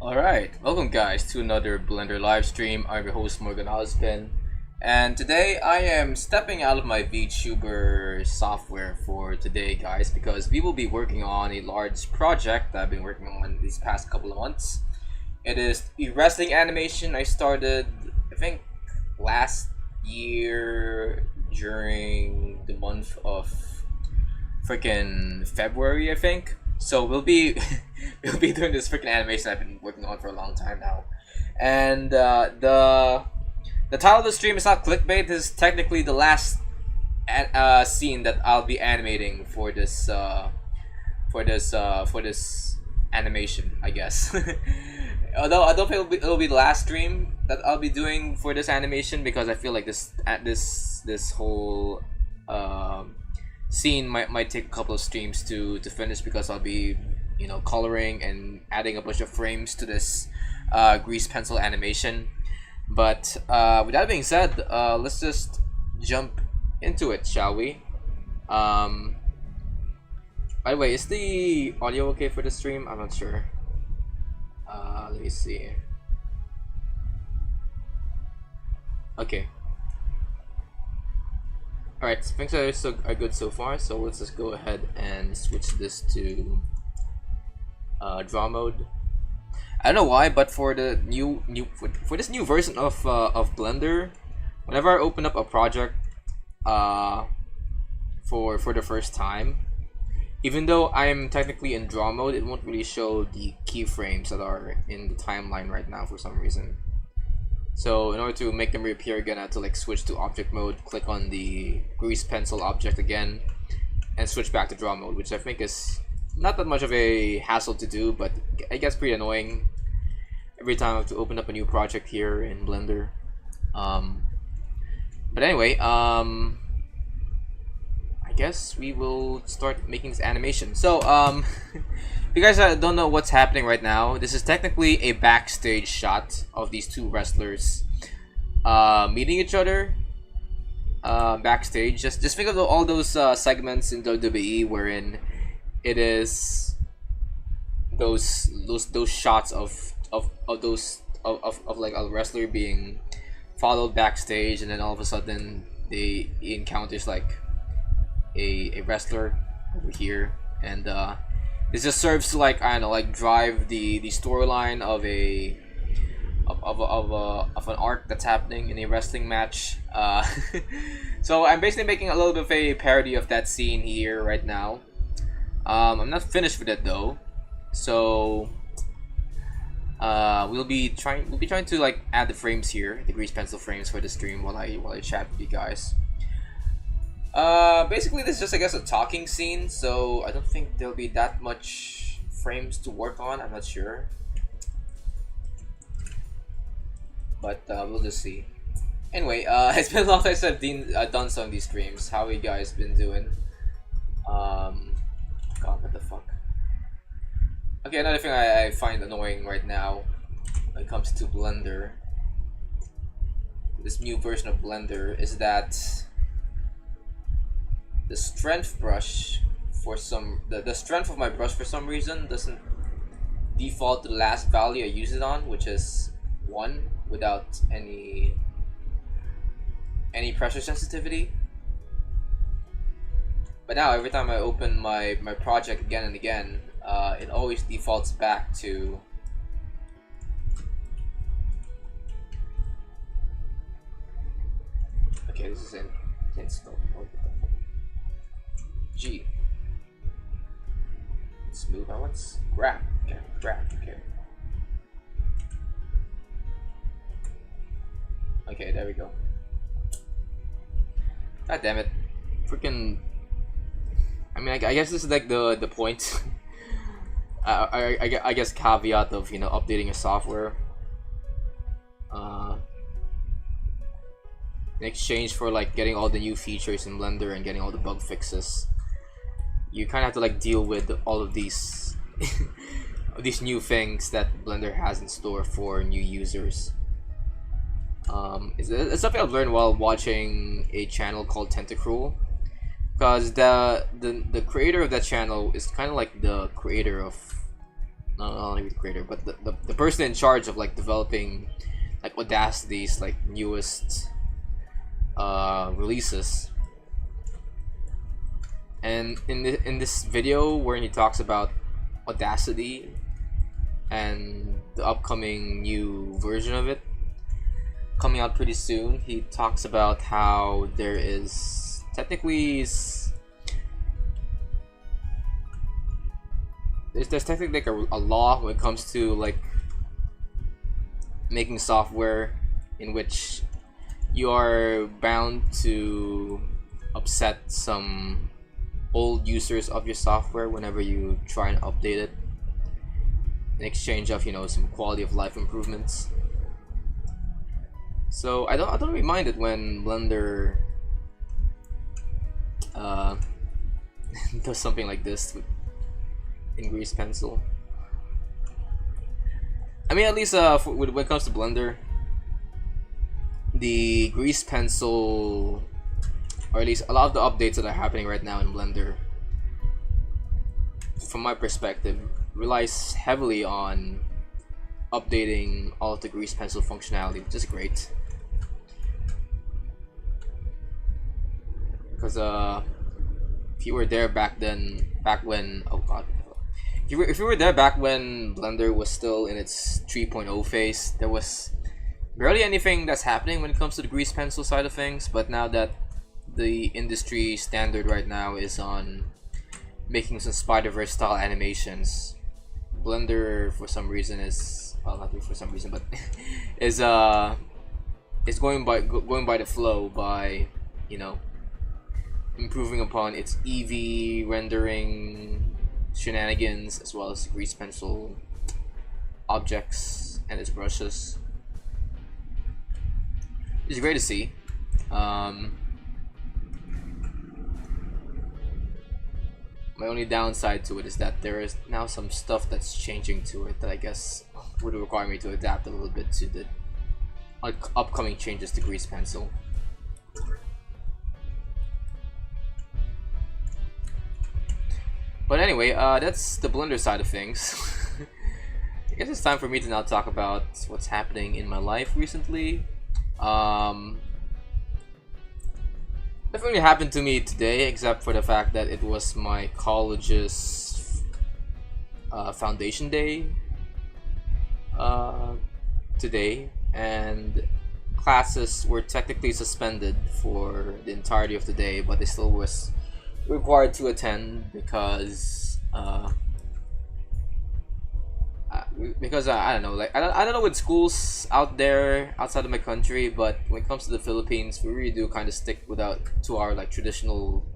Alright, welcome guys to another Blender live stream. I'm your host Morgan Ozpin, and today I am stepping out of my VTuber software for today, guys, because we will be working on a large project that I've been working on these past couple of months. It is a wrestling animation I started, I think, last year during the month of freaking February, I think. So we'll be we'll be doing this freaking animation I've been working on for a long time now, and the title of the stream is not clickbait. This is technically the last scene that I'll be animating for this animation, I guess. Although I don't think it'll be the last stream that I'll be doing for this animation, because I feel like this whole scene might take a couple of streams to finish, because I'll be coloring and adding a bunch of frames to this grease pencil animation. But with that being said, let's just jump into it, shall we? By the way, is the audio okay for the stream? I'm not sure. Let me see. Okay. Alright, things are good so far, so let's just go ahead and switch this to draw mode. I don't know why, but for the for this new version of Blender, whenever I open up a project for the first time, even though I'm technically in draw mode, it won't really show the keyframes that are in the timeline right now for some reason. So in order to make them reappear again, I have to like switch to object mode, click on the grease pencil object again, and switch back to draw mode, which I think is not that much of a hassle to do, but I guess pretty annoying every time I have to open up a new project here in Blender. But anyway, I guess we will start making this animation. So if you guys don't know what's happening right now, this is technically a backstage shot of these two wrestlers meeting each other backstage. Just think of all those segments in WWE wherein it is those shots of like a wrestler being followed backstage, and then all of a sudden he encounters like a wrestler over here, and this just serves to like, I don't know, like drive the storyline of an arc that's happening in a wrestling match. So I'm basically making a little bit of a parody of that scene here right now. I'm not finished with it though, so we'll be trying to like add the frames here, the grease pencil frames for the stream while I chat with you guys. Basically this is just, I guess, a talking scene, so I don't think there'll be that much frames to work on. I'm not sure, but we'll just see. Anyway, it's been a long time since I've done some of these streams. How you guys been doing? God, what the fuck? Okay, another thing I find annoying right now when it comes to Blender, this new version of Blender, is that the strength brush the strength of my brush for some reason doesn't default to the last value I use it on, which is 1, without any pressure sensitivity. But now every time I open my project again and again, it always defaults back to okay, this is in scope. G. Smooth. I want grab. Okay, grab. Okay. Okay, there we go. God damn it! Freaking. I mean, I guess this is like the point. I guess caveat of updating a software. In exchange for like getting all the new features in Blender and getting all the bug fixes, you kind of have to like deal with all of these these new things that Blender has in store for new users. It's something I've learned while watching a channel called Tentacruel, because the creator of that channel is kind of like the creator of not only the creator, but the person in charge of like developing like Audacity's like newest releases. And in this video where he talks about Audacity and the upcoming new version of it coming out pretty soon, he talks about how there is technically there's technically like a law when it comes to like making software in which you are bound to upset some old users of your software whenever you try and update it in exchange of, you know, some quality of life improvements. So I don't really mind it when Blender does something like this in Grease Pencil. I mean, at least when it comes to Blender, the Grease Pencil, or at least a lot of the updates that are happening right now in Blender, from my perspective, relies heavily on updating all of the Grease Pencil functionality, which is great. Because if you were there back when, oh god, if you were there back when Blender was still in its 3.0 phase, there was barely anything that's happening when it comes to the Grease Pencil side of things. But now that the industry standard right now is on making some Spider-Verse style animations, Blender for some reason is, well, not for some reason, but is going by the flow by, you know, improving upon its Eevee rendering shenanigans as well as Grease Pencil objects and its brushes. It's great to see. My only downside to it is that there is now some stuff that's changing to it that I guess would require me to adapt a little bit to the upcoming changes to Grease Pencil. But anyway, that's the Blender side of things. I guess it's time for me to now talk about what's happening in my life recently. Nothing really happened to me today except for the fact that it was my college's foundation day today, and classes were technically suspended for the entirety of the day, but they still was required to attend because I don't know, like I don't know with schools out there outside of my country, but when it comes to the Philippines, we really do kind of stick to our like traditional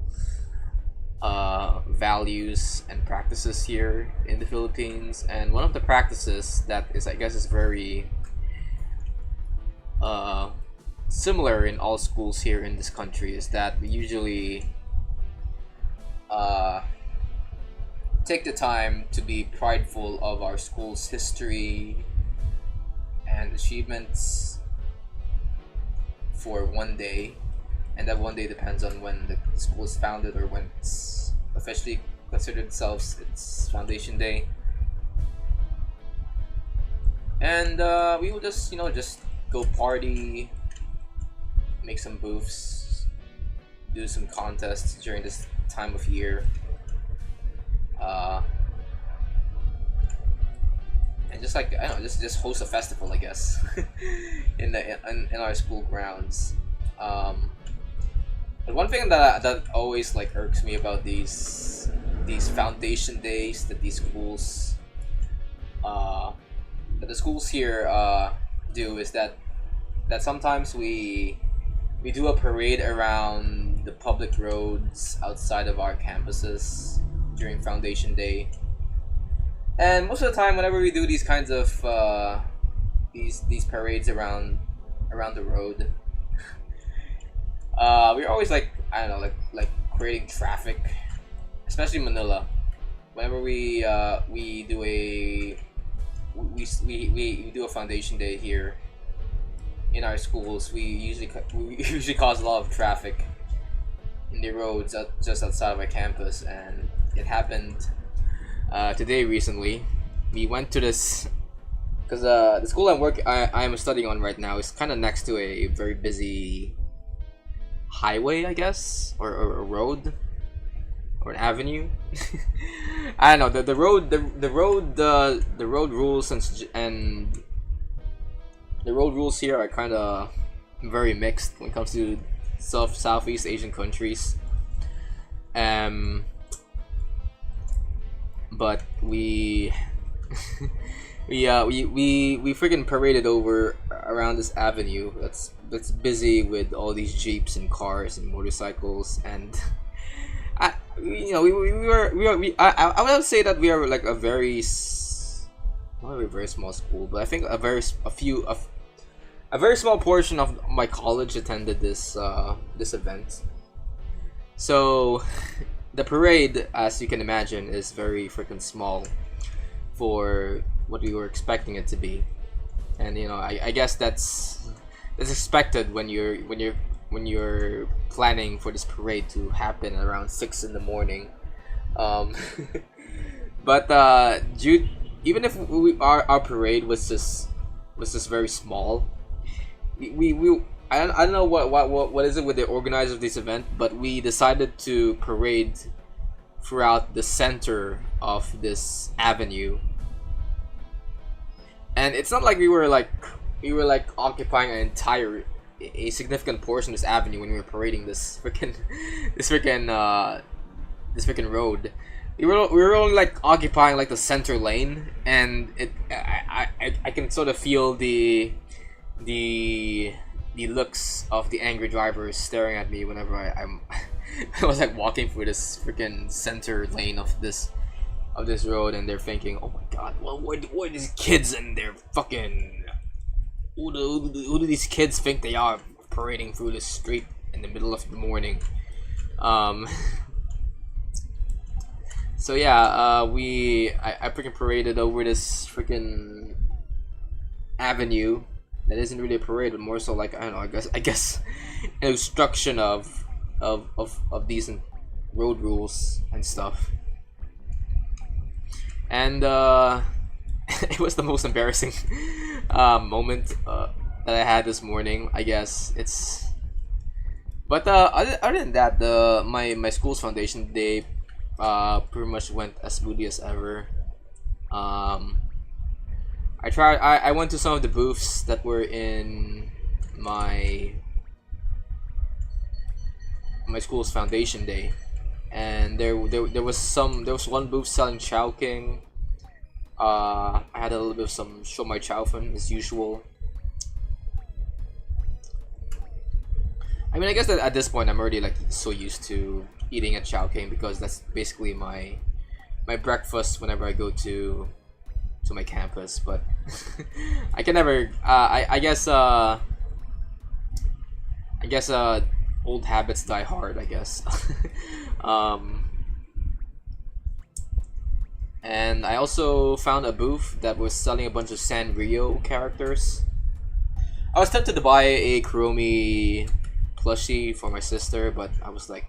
values and practices here in the Philippines. And one of the practices that is, I guess, is very similar in all schools here in this country is that we usually take the time to be prideful of our school's history and achievements for one day, and that one day depends on when the school is founded or when it's officially considered its foundation day. And we will just, you know, just go party, make some booths, do some contests during this time of year, and just like, I don't know, just host a festival, I guess, in our school grounds. But one thing that always like irks me about these foundation days that these schools that the schools here do is that sometimes we do a parade around the public roads outside of our campuses during foundation day. And most of the time, whenever we do these kinds of these parades around the road, we're always like, I don't know, like creating traffic, especially in Manila. Whenever we do a foundation day here in our schools, we usually cause a lot of traffic in the roads just outside of our campus, and it happened today recently we went to this because the school I am studying on right now is kind of next to a very busy highway, I guess, or a road or an avenue. I don't know, the road rules and the road rules here are kind of very mixed when it comes to Southeast Asian countries. But we we freaking paraded over around this avenue that's busy with all these jeeps and cars and motorcycles, and I would say that we are like a very not a very small school, but I think a very small portion of my college attended this event. So the parade, as you can imagine, is very freaking small for what we were expecting it to be, and I guess that's expected when you're planning for this parade to happen around 6 in the morning. But even if our parade was just very small, I don't know what is it with the organizer of this event, but we decided to parade throughout the center of this avenue. And it's not like we were occupying a significant portion of this avenue when we were parading this freaking road. We were only like occupying like the center lane, and I can sort of feel the looks of the angry drivers staring at me whenever I was like walking through this freaking center lane of this road, and they're thinking, oh my god, well, what are these kids and they're fucking who do these kids think they are parading through the street in the middle of the morning? So yeah, I freaking paraded over this freaking avenue that isn't really a parade, but more so like, I don't know, I guess an obstruction of decent road rules and stuff. And it was the most embarrassing moment that I had this morning, I guess. But other than that, my school's foundation day pretty much went as smoothly as ever. I went to some of the booths that were in my school's foundation day, and there was one booth selling Chowking. I had a little bit of some show my chow fun as usual. I mean, I guess that at this point I'm already like so used to eating at Chowking, because that's basically my breakfast whenever I go to my campus. But I can never I guess old habits die hard, I guess. And I also found a booth that was selling a bunch of Sanrio characters. I was tempted to buy a Kuromi plushie for my sister, but I was like,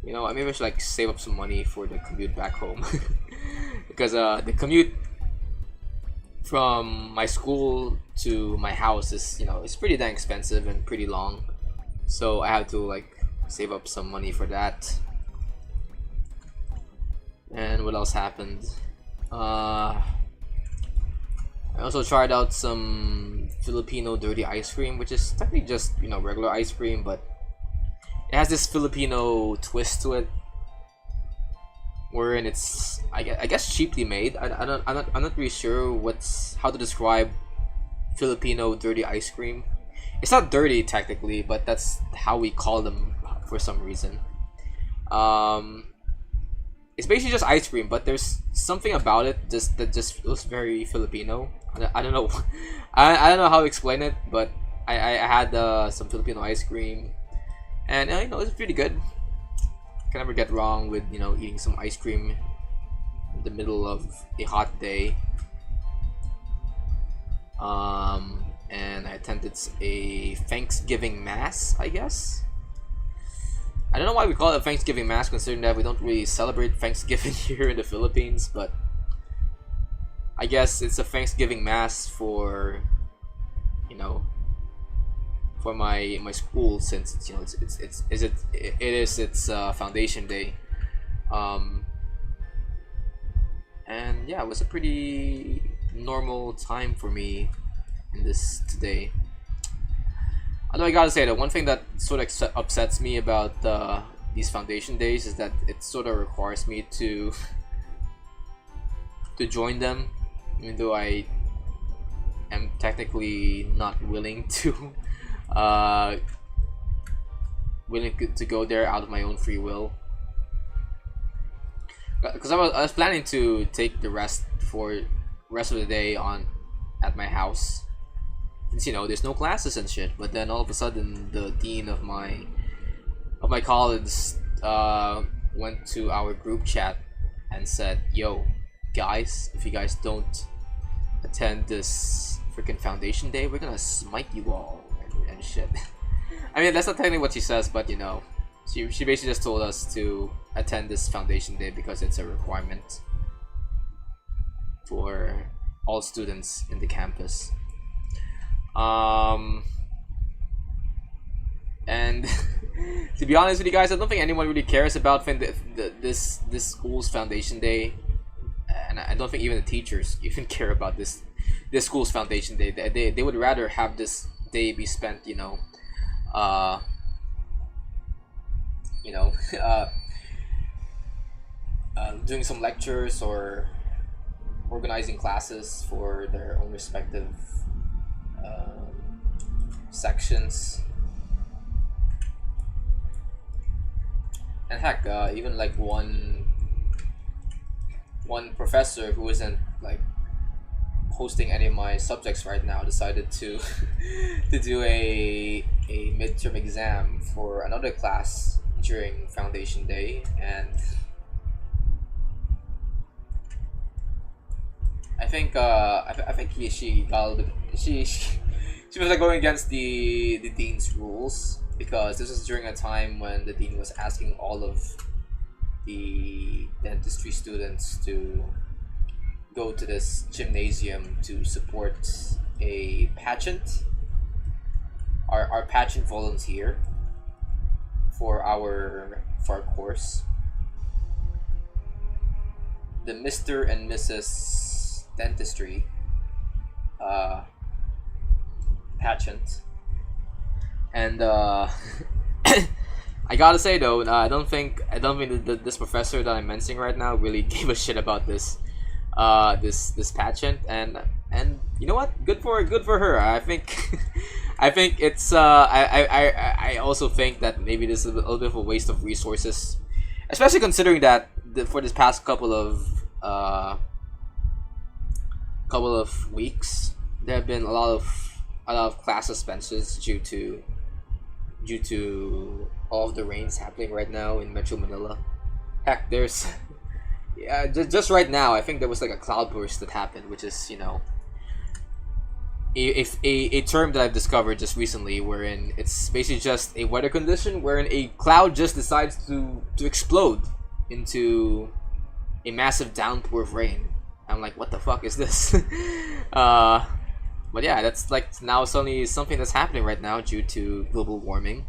maybe I should like save up some money for the commute back home. Because the commute from my school to my house is, it's pretty dang expensive and pretty long. So I had to like save up some money for that. And what else happened? I also tried out some Filipino dirty ice cream, which is technically just regular ice cream, but it has this Filipino twist to it, wherein it's I guess cheaply made. I'm not really sure how to describe Filipino dirty ice cream. It's not dirty technically, but that's how we call them for some reason. It's basically just ice cream, but there's something about it that just feels very Filipino. I don't know. I don't know how to explain it, but I had some Filipino ice cream, and it's pretty good. Can never get wrong with eating some ice cream in the middle of a hot day. And I attended a Thanksgiving mass, I guess. I don't know why we call it a Thanksgiving mass, considering that we don't really celebrate Thanksgiving here in the Philippines, but I guess it's a Thanksgiving mass for, you know, for my school, since it's, you know, it is its foundation day. And yeah, it was a pretty normal time for me in this today. Although I gotta say that one thing that sort of upsets me about these foundation days is that it sort of requires me to join them, even though I am technically not willing to go there out of my own free will. Because I was planning to take the rest of the day on at my house, since, you know, there's no classes and shit. But then all of a sudden, the dean of my college went to our group chat and said, "Yo, guys, if you guys don't attend this freaking foundation day, we're gonna smite you all," and shit. I mean, that's not technically what she says, but you know, she basically just told us to attend this foundation day because it's a requirement for all students in the campus. And to be honest with you guys, I don't think anyone really cares about this school's foundation day, and I don't think even the teachers even care about this school's foundation day. They would rather have this day be spent, you know, doing some lectures or organizing classes for their own respective sections. And heck, even like one professor who isn't like hosting any of my subjects right now decided to to do a midterm exam for another class during foundation day, and I think she was like going against the dean's rules, because this was during a time when the dean was asking all of the dentistry students to go to this gymnasium to support a pageant, our pageant volunteer for our course, the Mr. and Mrs. Dentistry pageant. And I gotta say though, I don't think that this professor that I'm mentioning right now really gave a shit about this pageant, and you know what? Good for her. I think I think it's I also think that maybe this is a little bit of a waste of resources, especially considering that for this past couple of weeks there have been a lot of class suspensions due to all of the rains happening right now in Metro Manila. Heck, there's yeah, just right now I think there was like a cloudburst that happened, which is, you know, a term that I've discovered just recently, wherein it's basically just a weather condition wherein a cloud just decides to explode into a massive downpour of rain. I'm like, what the fuck is this? But yeah, that's like now suddenly something that's happening right now due to global warming.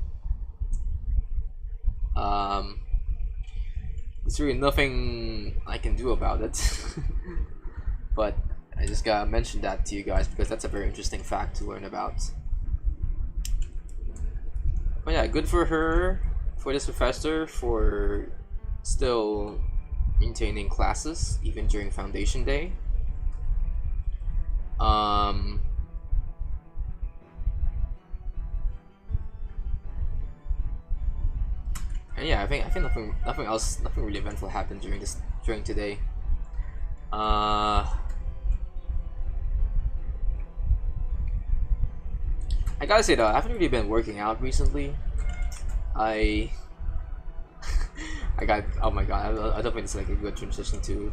There's really nothing I can do about it. But I just gotta mention that to you guys because that's a very interesting fact to learn about. But yeah, good for her, for this professor, for still maintaining classes even during foundation day. And yeah, I think nothing really eventful happened during today. I gotta say though, I haven't really been working out recently. I got, oh my god, I don't think it's like a good transition to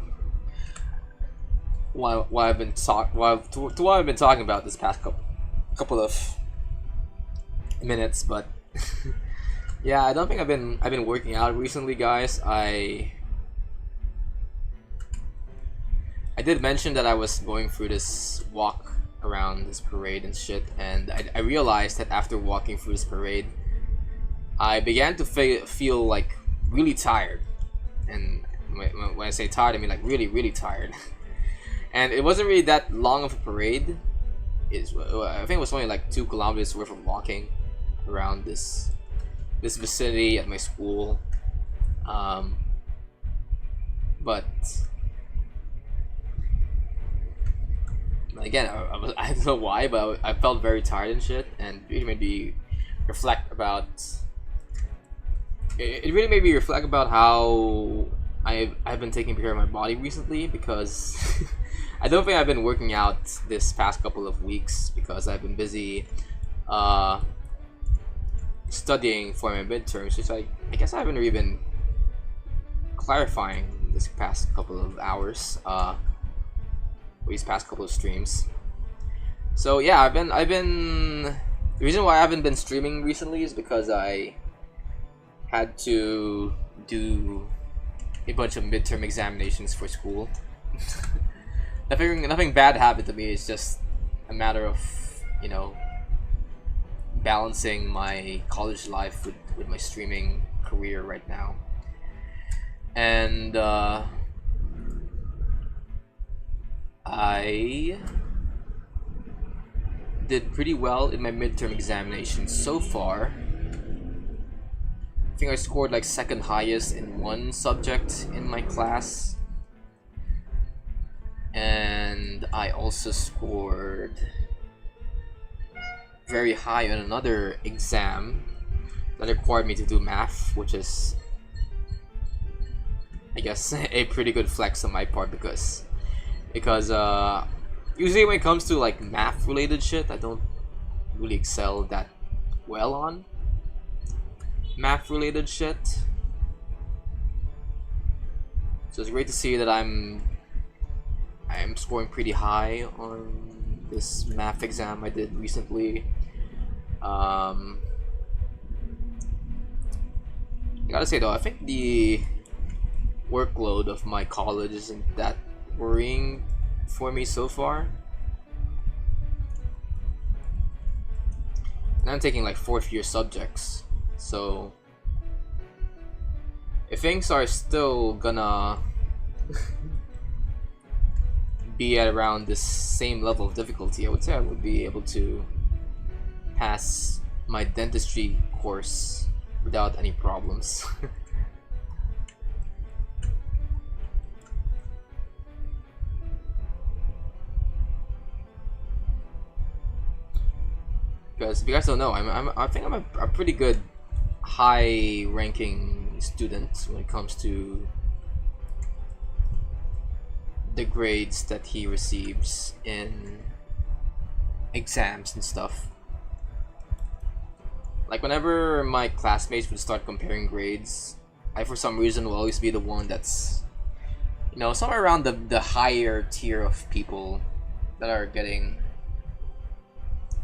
what I've been talking about this past couple of minutes, but yeah, I don't think I've been working out recently, guys. I I did mention that I was going through this walk around this parade and shit, and I realized that after walking through this parade, I began to feel like really tired. And when I say tired, I mean like really, really tired. And it wasn't really that long of a parade. I think it was only like 2 kilometers worth of walking around this vicinity at my school. But again, I don't know why, but I felt very tired and shit, and it really made me reflect about. It really made me reflect about how I've been taking care of my body recently, because I don't think I've been working out this past couple of weeks because I've been busy studying for my midterms, which I guess I haven't really been clarifying this past couple of hours, these past couple of streams. So yeah, I've been the reason why I haven't been streaming recently is because I had to do a bunch of midterm examinations for school. Nothing bad happened to me. It's just a matter of, you know, balancing my college life with my streaming career right now. And I did pretty well in my midterm examinations so far. I think I scored like second highest in one subject in my class, and I also scored very high on another exam that required me to do math, which is, I guess, a pretty good flex on my part, because usually when it comes to like math related shit, I don't really excel that well on math related shit. So it's great to see that I'm scoring pretty high on this math exam I did recently. I gotta say though, I think the workload of my college isn't that worrying for me so far. And I'm taking like 4th year subjects, so if things are still gonna be at around this same level of difficulty, I would say I would be able to pass my dentistry course without any problems. Because if you guys don't know, I think I'm a pretty good high-ranking student when it comes to the grades that he receives in exams and stuff. Like whenever my classmates would start comparing grades, I for some reason will always be the one that's, you know, somewhere around the higher tier of people that are getting,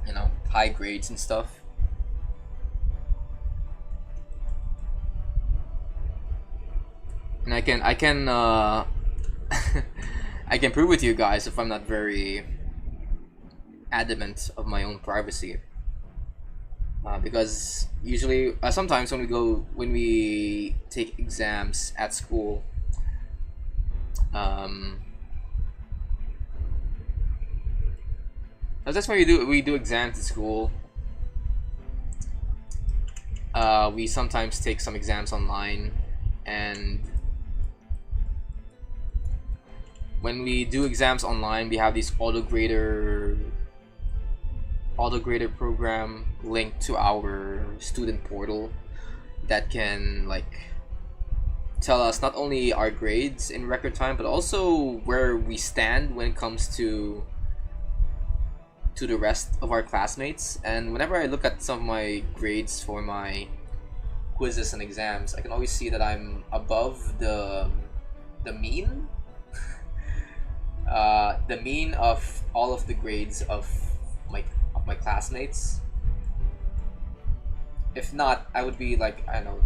you know, high grades and stuff. And I can I can prove with you guys if I'm not very adamant of my own privacy. Because usually, sometimes when we take exams at school, that's why we do exams at school. We sometimes take some exams online, and when we do exams online, we have these autograder program linked to our student portal that can like tell us not only our grades in record time, but also where we stand when it comes to the rest of our classmates. And whenever I look at some of my grades for my quizzes and exams, I can always see that I'm above the mean the mean of all of the grades of my classmates. If not, I would be like, I don't know,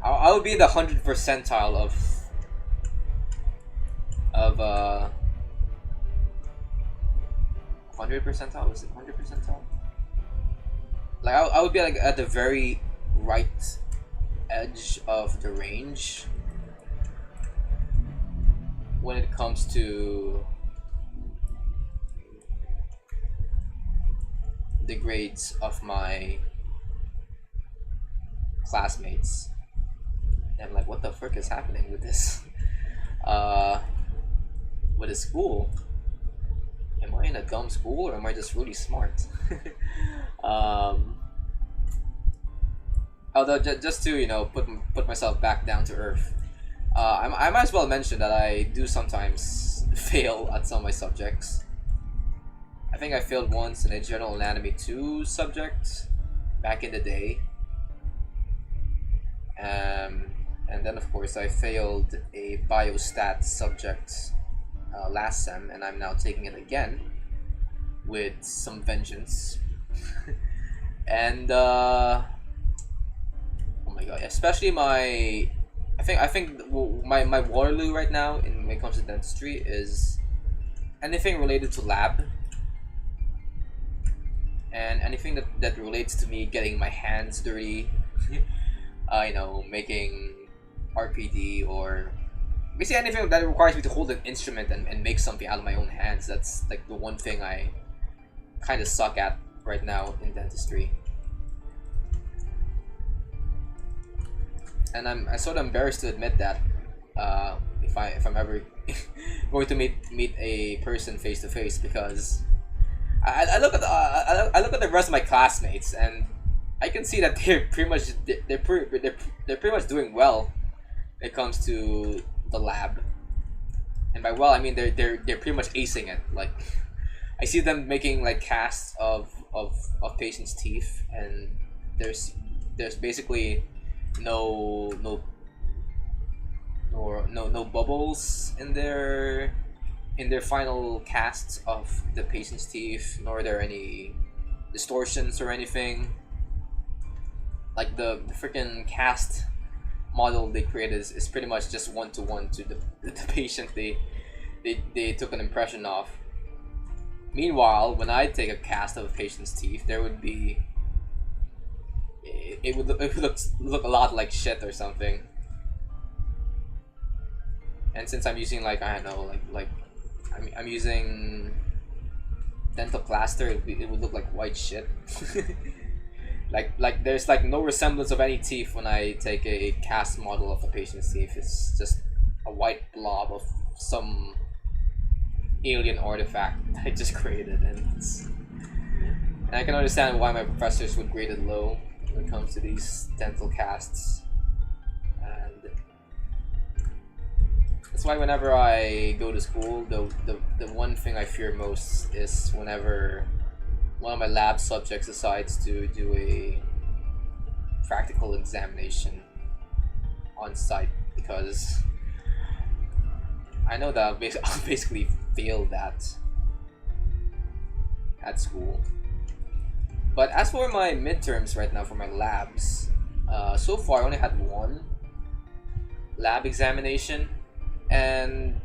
I would be the 100th percentile of of 100 percentile. Was it 100 percentile? Like I would be like at the very right edge of the range when it comes to the grades of my classmates. And I'm like, what the frick is happening with this? With a school? Am I in a dumb school or am I just really smart? Although just to, you know, put myself back down to earth, I might as well mention that I do sometimes fail at some of my subjects. I think I failed once in a general anatomy 2 subject back in the day. And then of course I failed a biostat subject last sem, and I'm now taking it again with some vengeance. And oh my god, especially my I think my Waterloo right now when it comes to dentistry is anything related to lab and anything that relates to me getting my hands dirty. You know, making RPD or basically anything that requires me to hold an instrument and make something out of my own hands. That's like the one thing I kind of suck at right now in dentistry. And I'm sort of embarrassed to admit that if I'm ever going to meet a person face to face, because I look at the rest of my classmates and I can see that they're pretty much doing well when it comes to the lab. And by well I mean they're pretty much acing it. Like I see them making like casts of patients' teeth, and there's basically no bubbles in their final casts of the patient's teeth, nor are there any distortions or anything. Like the freaking cast model they created is pretty much just one-to-one to the patient they took an impression of. Meanwhile, when I take a cast of a patient's teeth, there would be it would look a lot like shit or something. And since I'm using like I don't know I'm using dental plaster, it would look like white shit. like there's like no resemblance of any teeth when I take a cast model of a patient's teeth. It's just a white blob of some alien artifact that I just created, and I can understand why my professors would grade it low when it comes to these dental casts. And that's why whenever I go to school, the one thing I fear most is whenever one of my lab subjects decides to do a practical examination on site, because I know that I'll basically fail that at school. But as for my midterms right now for my labs, so far I only had one lab examination, and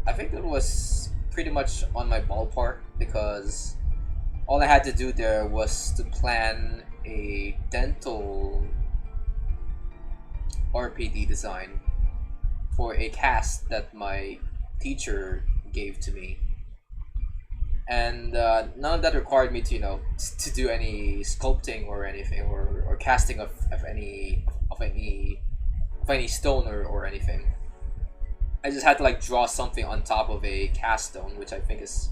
I think it was pretty much on my ballpark, because all I had to do there was to plan a dental RPD design for a cast that my teacher gave to me, and none of that required me to to do any sculpting or anything, or casting of any stone or anything. I just had to like draw something on top of a cast stone, which I think is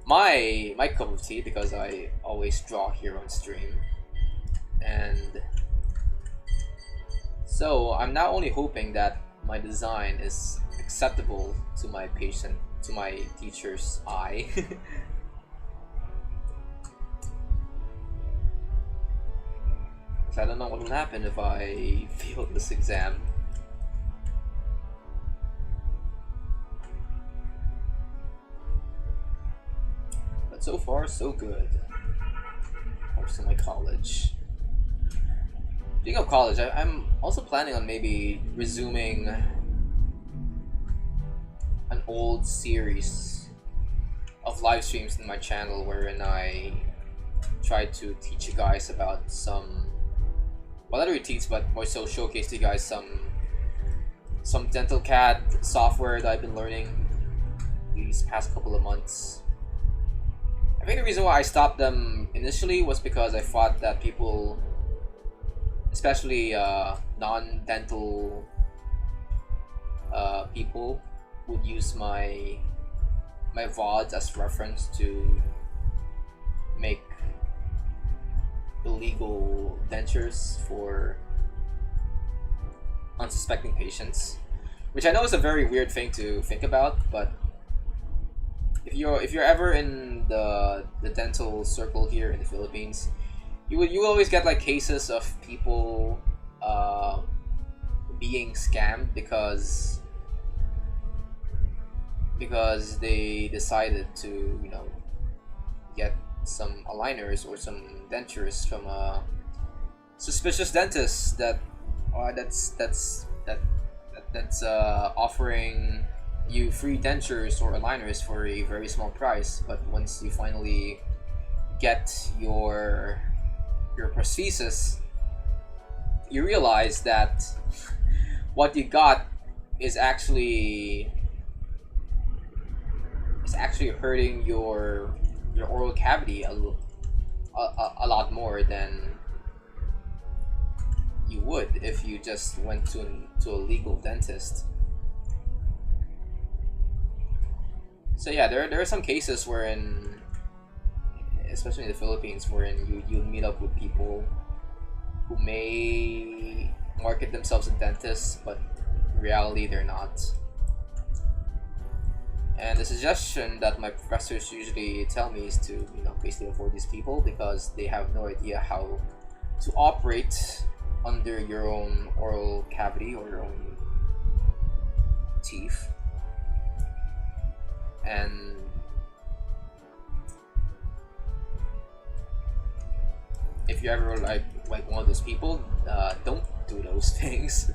my cup of tea, because I always draw here on stream. And so I'm now only hoping that my design is acceptable to my teacher's eye. So I don't know what will happen if I fail this exam. But so far, so good. Comes to my college. Speaking of college, I'm also planning on maybe resuming old series of live streams in my channel wherein I try to teach you guys about some, well, not really teach, but more so showcase to you guys some dental CAD software that I've been learning these past couple of months. I think the reason why I stopped them initially was because I thought that people, especially non-dental people, would use my VODs as reference to make illegal dentures for unsuspecting patients, which I know is a very weird thing to think about, but if you're ever in the dental circle here in the Philippines, you will always get like cases of people being scammed because they decided to, you know, get some aligners or some dentures from a suspicious dentist that's offering you free dentures or aligners for a very small price. But once you finally get your prosthesis, you realize that what you got is actually hurting your oral cavity a lot more than you would if you just went to a legal dentist. So yeah, there are some cases wherein, especially in the Philippines, wherein you meet up with people who may market themselves as dentists, but in reality they're not. And the suggestion that my professors usually tell me is to, you know, basically avoid these people because they have no idea how to operate under your own oral cavity or your own teeth. And if you're ever like one of those people, don't do those things.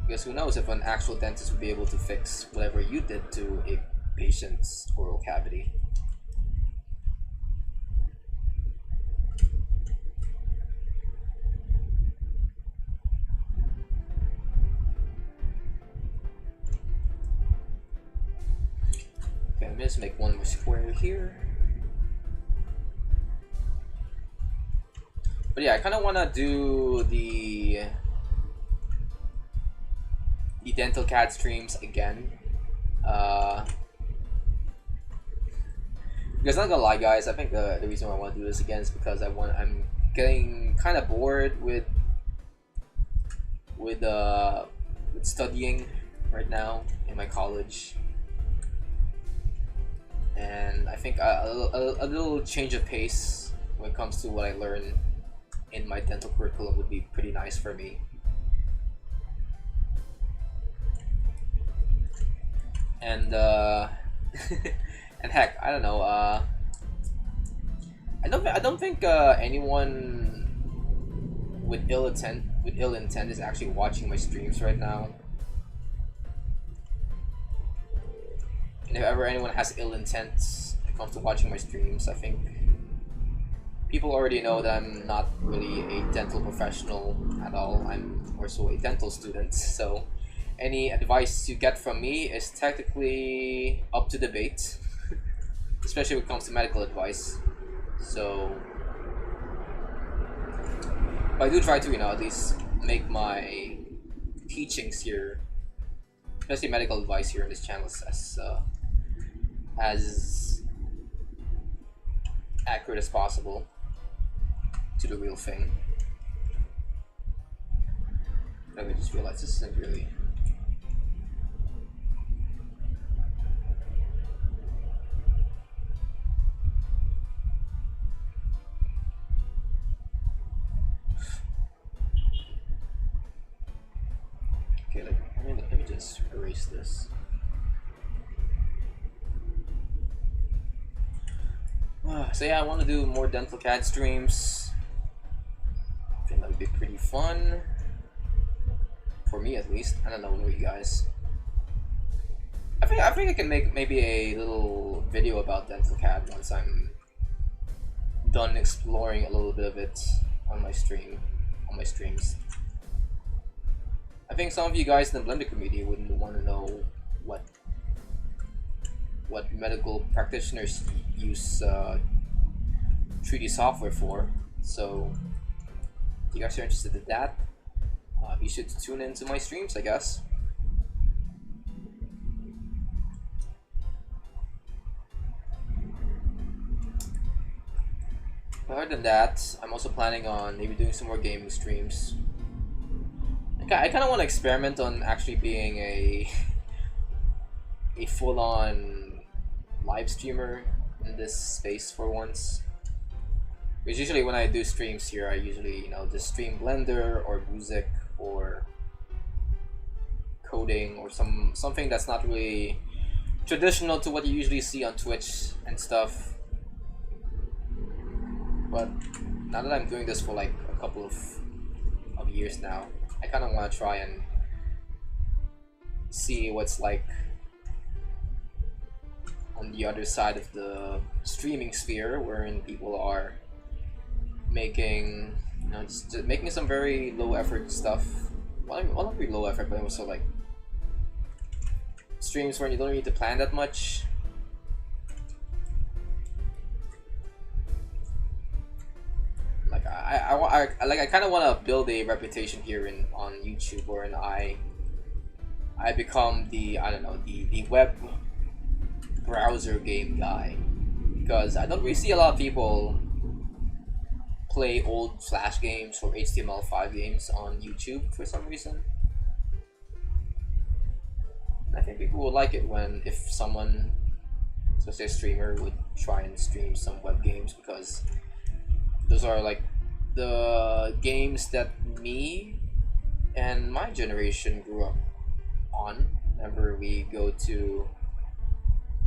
Because who knows if an actual dentist would be able to fix whatever you did to a patient's oral cavity. Okay, let me just make one more square here. But yeah, I kind of want to do the dental CAD streams again. Because not gonna lie, guys, I think the reason why I want to do this again is because I'm getting kind of bored with studying right now in my college, and I think a little change of pace when it comes to what I learn in my dental curriculum would be pretty nice for me. And and heck, I don't know. I don't think anyone with ill intent is actually watching my streams right now. And if ever anyone has ill intent when it comes to watching my streams, I think people already know that I'm not really a dental professional at all. I'm more so a dental student, so any advice you get from me is technically up to debate, especially when it comes to medical advice. So, but I do try to, you know, at least make my teachings here, especially medical advice here on this channel, as accurate as possible to the real thing. I just realized this isn't really. Okay, let me just erase this. So yeah, I want to do more dental CAD streams. I think that would be pretty fun. for me at least. I don't know for you guys. I think I can make maybe a little video about dental CAD once I'm done exploring a little bit of it on my streams. I think some of you guys in the Blender community wouldn't want to know what medical practitioners use 3D software for. So if you guys are interested in that, you should tune into my streams, I guess. Other than that, I'm also planning on maybe doing some more gaming streams. I kind of want to experiment on actually being a full-on live streamer in this space for once. Because usually when I do streams here, I usually just stream Blender or music or coding or something that's not really traditional to what you usually see on Twitch and stuff. But now that I'm doing this for like a couple of years now, I kind of want to try and see what's like on the other side of the streaming sphere, wherein people are making, just making some very low effort stuff. Well, not really low effort, but also like streams where you don't need to plan that much. Like I kind of want to build a reputation here on YouTube, wherein I become the the web browser game guy, because I don't really see a lot of people play old Flash games or HTML5 games on YouTube for some reason. I think people would like it if someone, especially a streamer, would try and stream some web games, because those are like the games that me and my generation grew up on. Remember, we go to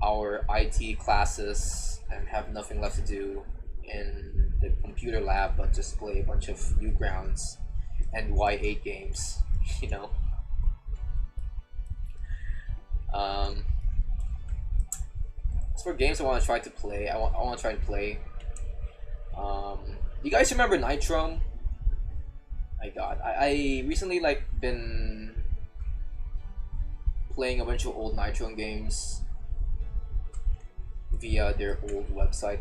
our IT classes and have nothing left to do in the computer lab but just play a bunch of Newgrounds and Y8 games, As for games I want to try to play, I want to try to play. You guys remember Nitrome? My God, I recently been playing a bunch of old Nitrome games via their old website.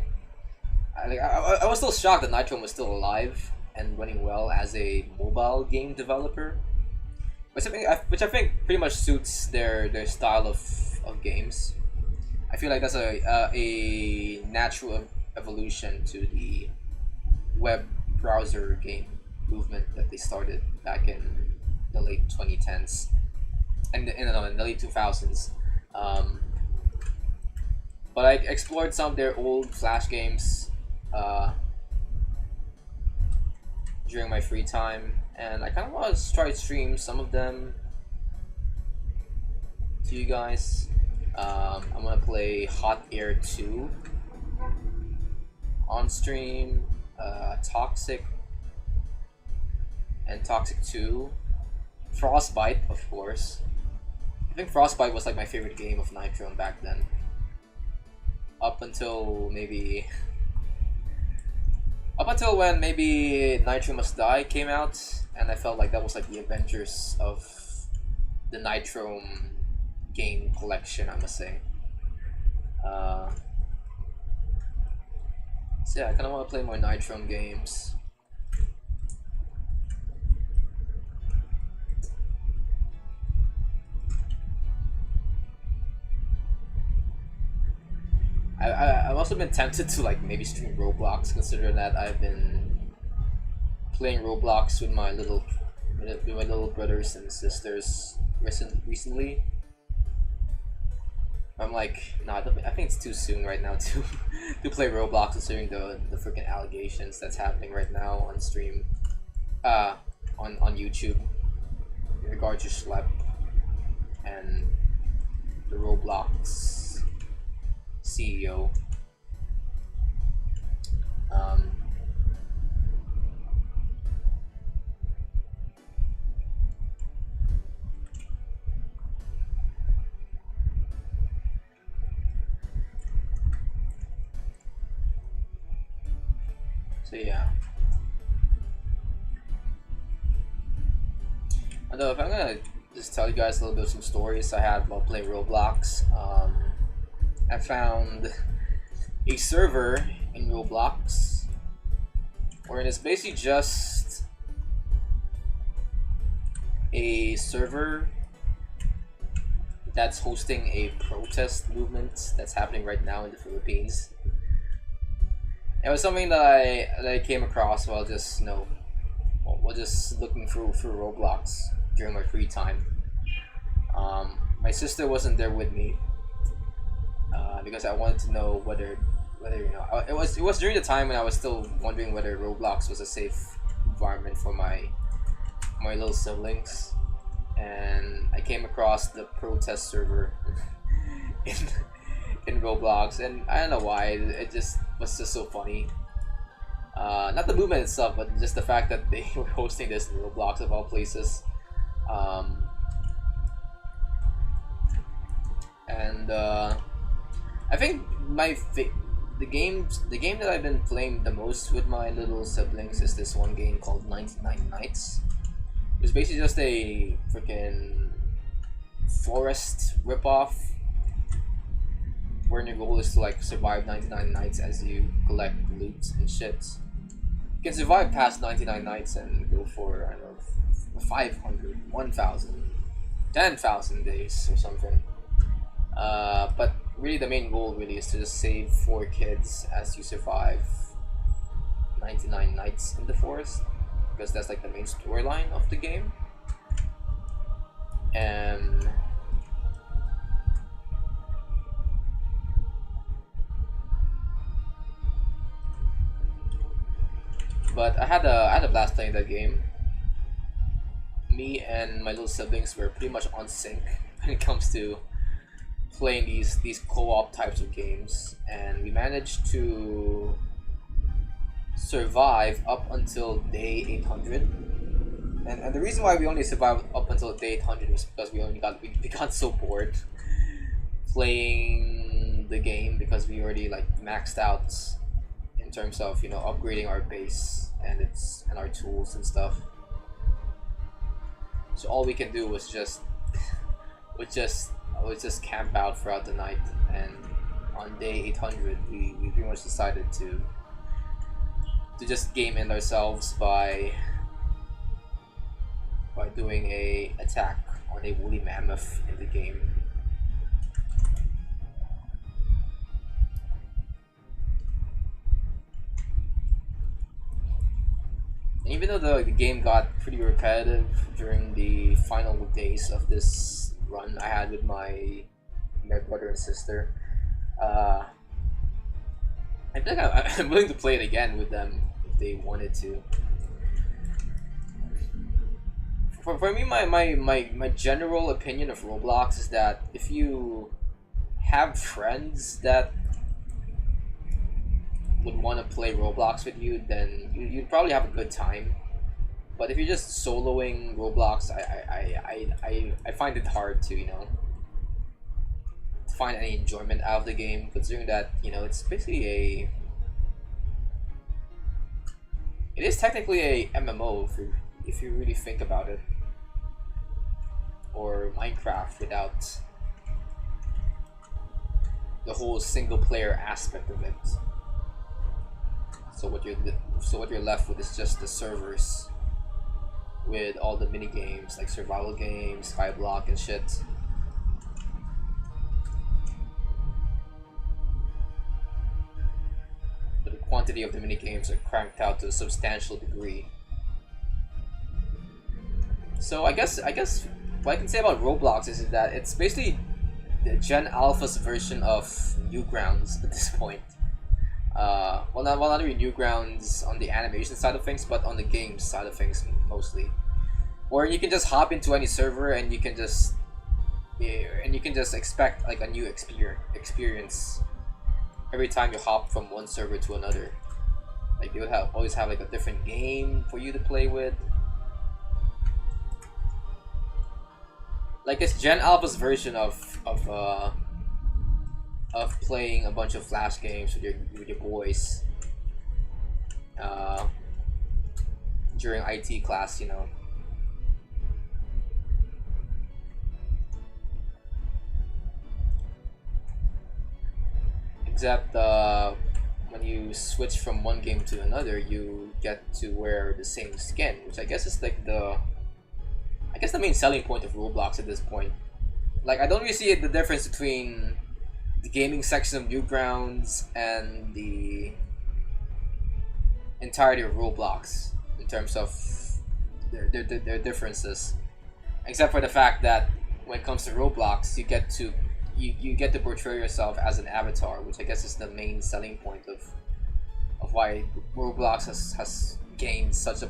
I was still shocked that Nitrome was still alive and running well as a mobile game developer, which I think pretty much suits their style of games. I feel like that's a natural evolution to the web browser game movement that they started back in the late 2010s and in the late 2000s. But I explored some of their old Flash games during my free time, and I kind of want to try to stream some of them to you guys. I'm gonna play Hot Air 2 on stream, Toxic and Toxic 2, Frostbite, of course. I think Frostbite was like my favorite game of Nitrome back then, up until when maybe Nitro Must Die came out, and I felt like that was like the Avengers of the Nitrome game collection, I must say. So yeah, I kind of want to play more Nitrome games. I've also been tempted to maybe stream Roblox, considering that I've been playing Roblox with my little brothers and sisters recently. I'm like, no, I think it's too soon right now to play Roblox, considering the freaking allegations that's happening right now on stream, on YouTube, in regard to Schlep and the Roblox CEO. So yeah. Although if I'm gonna just tell you guys a little bit of some stories I had while playing Roblox, I found a server in Roblox where it's basically just a server that's hosting a protest movement that's happening right now in the Philippines. It was something that I came across while just while just looking through Roblox during my free time. My sister wasn't there with me because I wanted to know whether it was during the time when I was still wondering whether Roblox was a safe environment for my little siblings, and I came across the protest server in Roblox, and I don't know why it just was just so funny. Not the movement itself, but just the fact that they were hosting this in Roblox of all places. I think the game that I've been playing the most with my little siblings is this one game called 99 Nights. It's basically just a freaking forest ripoff, where your goal is to like survive 99 nights as you collect loot and shit. You can survive past 99 nights and go for, I don't know, 500, 1,000, 10,000 days or something. But really the main goal really is to just save 4 kids as you survive 99 nights in the forest, because that's like the main storyline of the game. And but I had a blast playing that game. Me and my little siblings were pretty much on sync when it comes to playing these co-op types of games, and we managed to survive up until day 800. And the reason why we only survived up until day 800 was because we got so bored playing the game, because we already like maxed out in terms of upgrading our base and our tools and stuff. So all we can do was just camp out throughout the night, and on day 800 we pretty much decided to just game in ourselves by doing a attack on a woolly mammoth in the game. And even though the game got pretty repetitive during the final days of this run I had with my brother and sister, I think I'm willing to play it again with them if they wanted to. For me, my general opinion of Roblox is that if you have friends that would want to play Roblox with you, then you'd probably have a good time. But if you're just soloing Roblox, I find it hard to find any enjoyment out of the game, considering that it's basically it is technically a MMO if you really think about it, or Minecraft without the whole single player aspect of it. So what you're left with is just the servers with all the mini games like survival games, skyblock and shit. But the quantity of the mini games are cranked out to a substantial degree. So I guess what I can say about Roblox is that it's basically the Gen Alpha's version of Newgrounds at this point. Well, not really Newgrounds on the animation side of things, but on the game side of things mostly, where you can just hop into any server and you can just expect like a new experience every time you hop from one server to another. Like they would always have like a different game for you to play with. Like it's Gen Alpha's version of playing a bunch of Flash games with your boys. uh, during IT class, you know. Except when you switch from one game to another, you get to wear the same skin, which I guess is like the main selling point of Roblox at this point. Like, I don't really see the difference between the gaming section of Newgrounds and the entirety of Roblox in terms of their differences, except for the fact that when it comes to Roblox, you get to portray yourself as an avatar, which I guess is the main selling point of why Roblox has gained such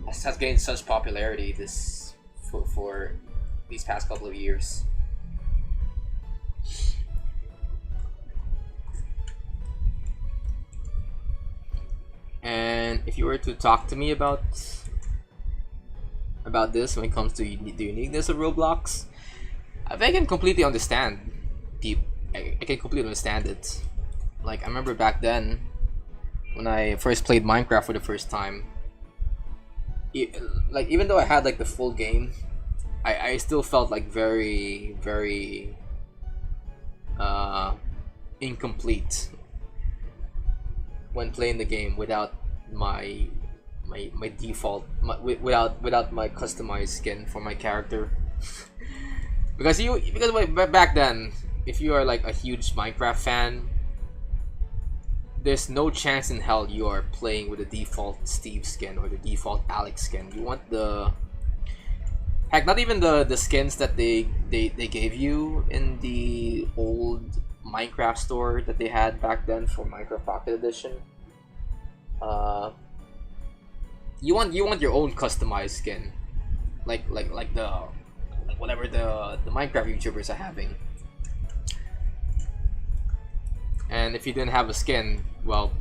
has gained such popularity for these past couple of years. And if you were to talk to me about this when it comes to the uniqueness of Roblox, I think I can completely understand I can completely understand it. Like, I remember back then when I first played Minecraft for the first time, like, even though I had like the full game, I still felt like very incomplete when playing the game without my default without my customized skin for my character. because back then, if you are like a huge Minecraft fan, there's no chance in hell you are playing with the default Steve skin or the default Alex skin. You want the heck, not even the skins that they gave you in the old Minecraft store that they had back then for Minecraft Pocket Edition. You want your own customized skin, like whatever the Minecraft YouTubers are having. And if you didn't have a skin, well,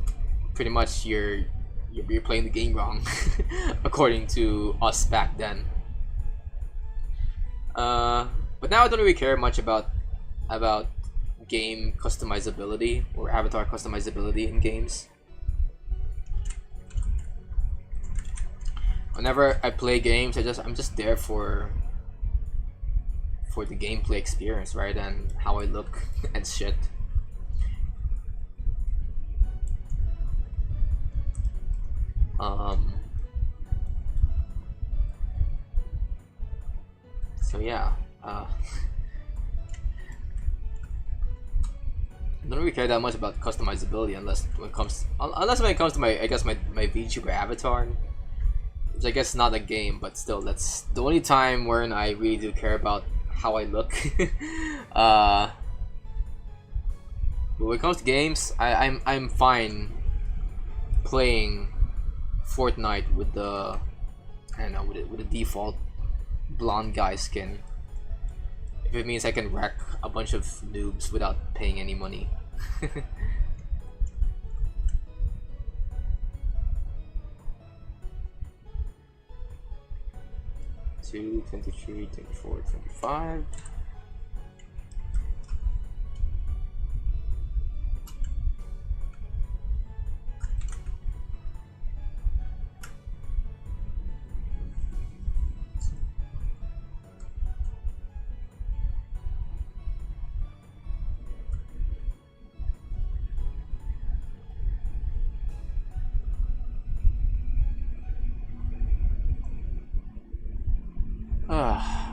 pretty much you're playing the game wrong, according to us back then. But now I don't really care much about game customizability or avatar customizability in games. Whenever I play games, I'm just there for the gameplay experience rather than how I look and shit. So yeah, I don't really care that much about customizability unless when it comes to my, I guess, my VTuber avatar, which I guess is not a game, but still, that's the only time wherein I really do care about how I look. But when it comes to games, I'm fine playing Fortnite with the, I don't know, with the default blonde guy skin, if it means I can wreck a bunch of noobs without paying any money. 22, 23, 24, 25.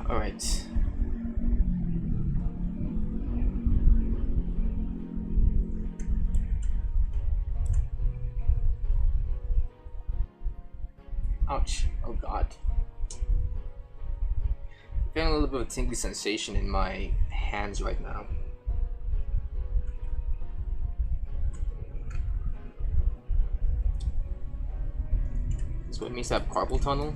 All right. Ouch. Oh god. Feeling a little bit of a tingly sensation in my hands right now. So it means to have carpal tunnel.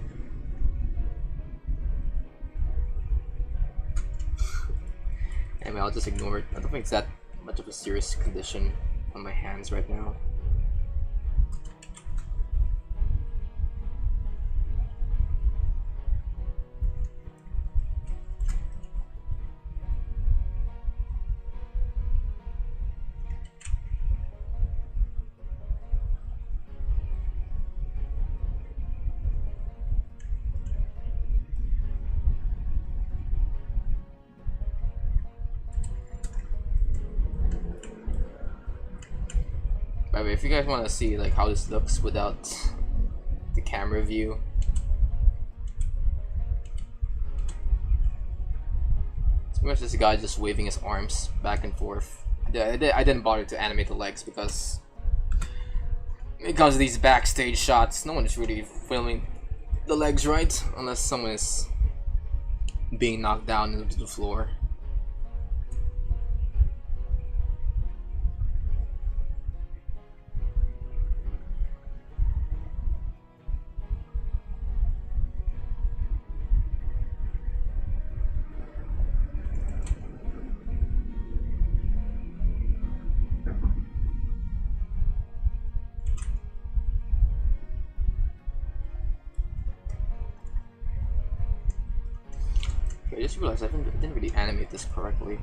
Anyway, I'll just ignore it. I don't think it's that much of a serious condition on my hands right now. By the way, if you guys want to see like how this looks without the camera view, it's pretty much this guy just waving his arms back and forth. I didn't bother to animate the legs because of these backstage shots, no one is really filming the legs right unless someone is being knocked down into the floor. I just realized I didn't really animate this correctly.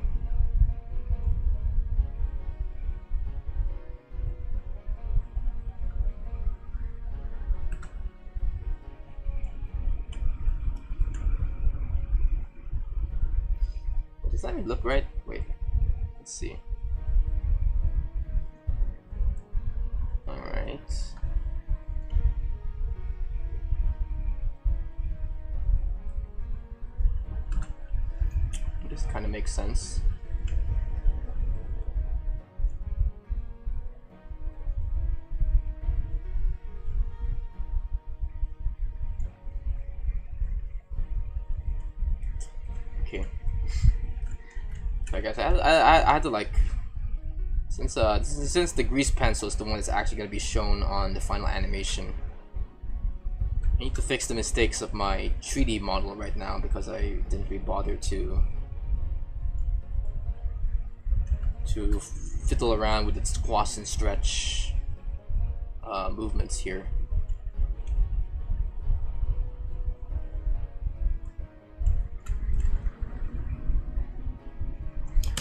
Does that even look right? Wait, let's see. Alright. This kind of makes sense. Okay. Alright guys, I had to like, since the grease pencil is the one that's actually going to be shown on the final animation, I need to fix the mistakes of my 3D model right now because I didn't really bother to fiddle around with its squash and stretch movements here.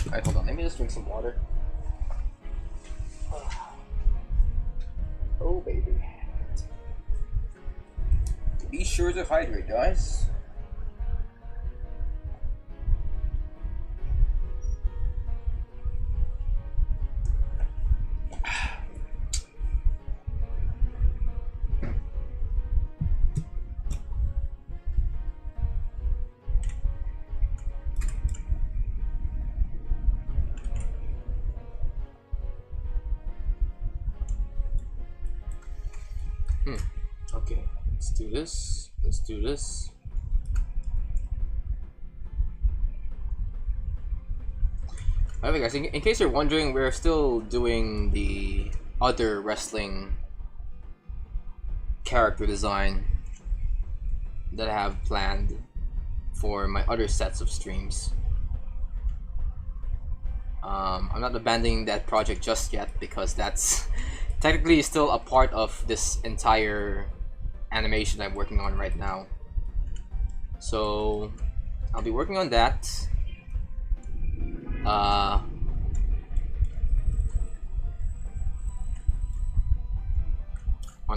Alright, hold on, let me just drink some water. Oh baby. Be sure to hydrate, guys. Okay, let's do this. Let's do this. Alright guys, in case you're wondering, we're still doing the other wrestling character design that I have planned for my other sets of streams. I'm not abandoning that project just yet because that's technically still a part of this entire animation I'm working on right now. So I'll be working on that. On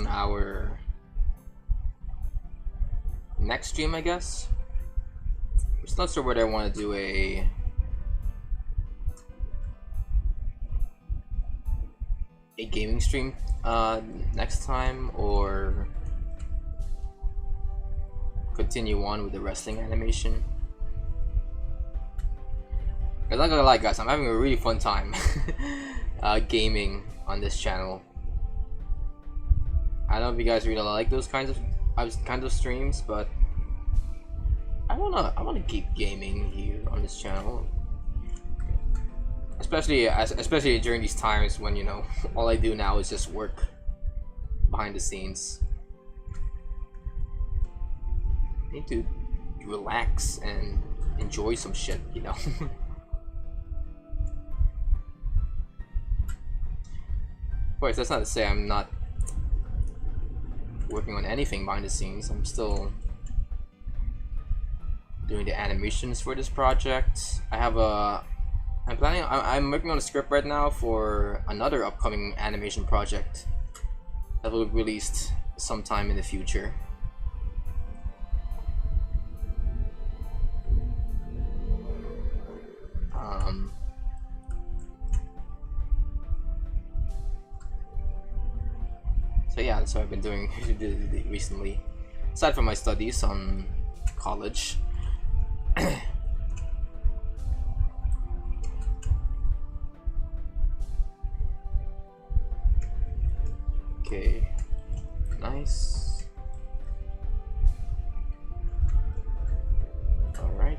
our next stream, I guess. I'm just not sure whether I want to do a gaming stream next time or continue on with the wrestling animation. I'm not gonna lie guys, I'm having a really fun time gaming on this channel. I don't know if you guys really like those kinds of streams, but I wanna keep gaming here on this channel. Especially during these times when, you know, all I do now is just work behind the scenes. I need to relax and enjoy some shit, you know. Of course, that's not to say I'm not working on anything behind the scenes. I'm still doing the animations for this project. I'm working on a script right now for another upcoming animation project that will be released sometime in the future. That's what I've been doing recently, aside from my studies on college. Okay, nice. All right.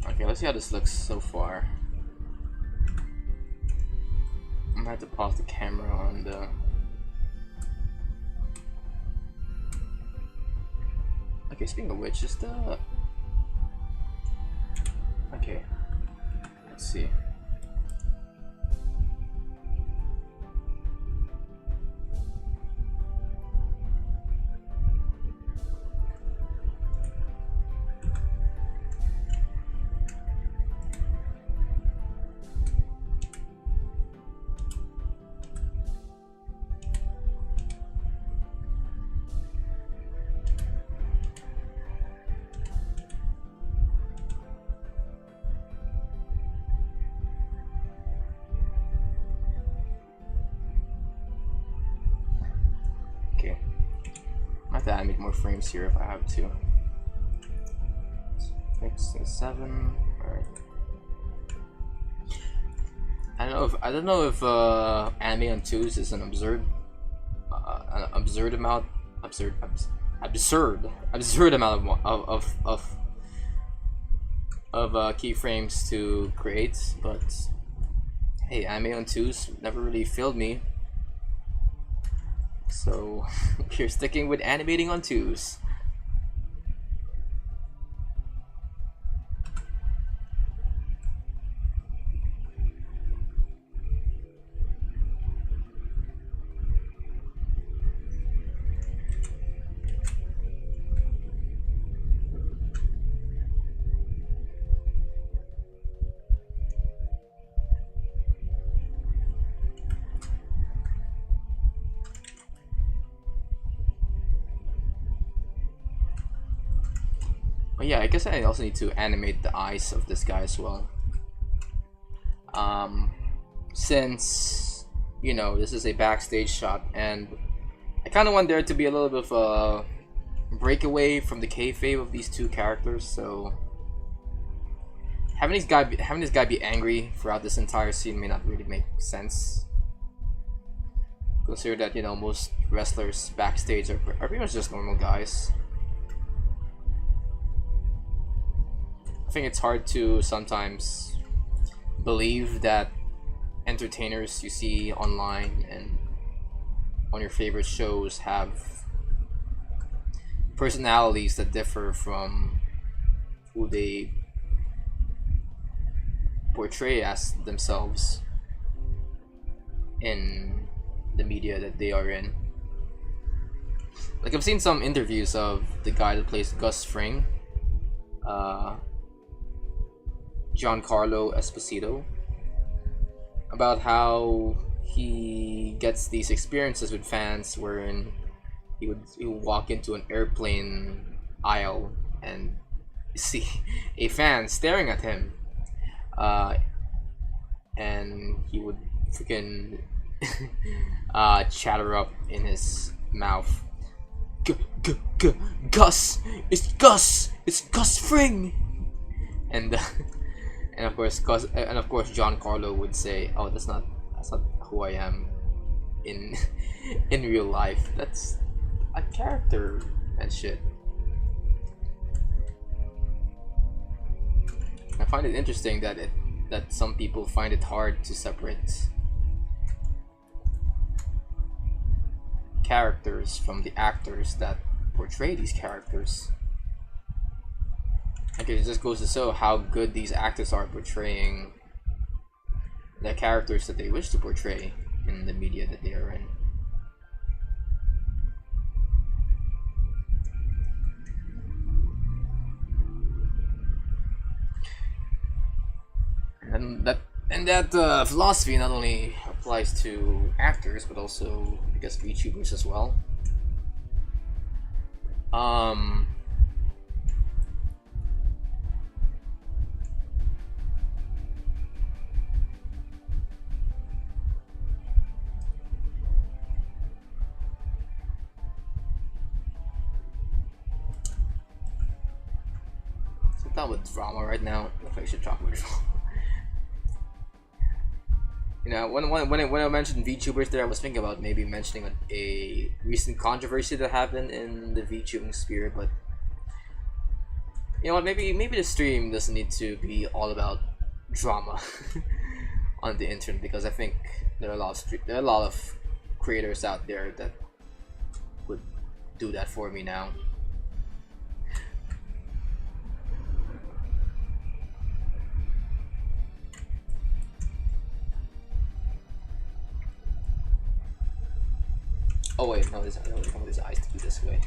Okay, let's see how this looks so far. I'm gonna have to pause the camera on the... Okay, speaking of which, is the... Okay, let's see. Okay, I have to animate more frames here if I have to. 6 and 7. All right. I don't know if anime on 2s is an absurd amount of keyframes to create, but hey, anime on 2s never really filled me, so you're sticking with animating on 2s. But yeah, I guess I also need to animate the eyes of this guy as well. Since, you know, this is a backstage shot, and I kind of want there to be a little bit of a breakaway from the kayfabe of these two characters, so having this guy be angry throughout this entire scene may not really make sense. Consider that, you know, most wrestlers backstage are pretty much just normal guys. I think it's hard to sometimes believe that entertainers you see online and on your favorite shows have personalities that differ from who they portray as themselves in the media that they are in. Like, I've seen some interviews of the guy that plays Gus Fring, Giancarlo Esposito, about how he gets these experiences with fans wherein he would walk into an airplane aisle and see a fan staring at him, and he would freaking chatter up in his mouth, Gus, it's Gus Fring, and of course Giancarlo would say, "Oh, that's not who I am in real life. That's a character and shit." I find it interesting that some people find it hard to separate characters from the actors that portray these characters. I guess it just goes to show how good these actors are portraying the characters that they wish to portray in the media that they are in. And that philosophy not only applies to actors, but also, I guess, VTubers as well. So I'm done with drama right now. I think I should talk about drama. You know, when I mentioned VTubers there, I was thinking about maybe mentioning a recent controversy that happened in the VTubing sphere, but you know what? Maybe the stream doesn't need to be all about drama on the internet, because I think there are a lot of creators out there that would do that for me now. Oh wait, no, this eyes to be this way.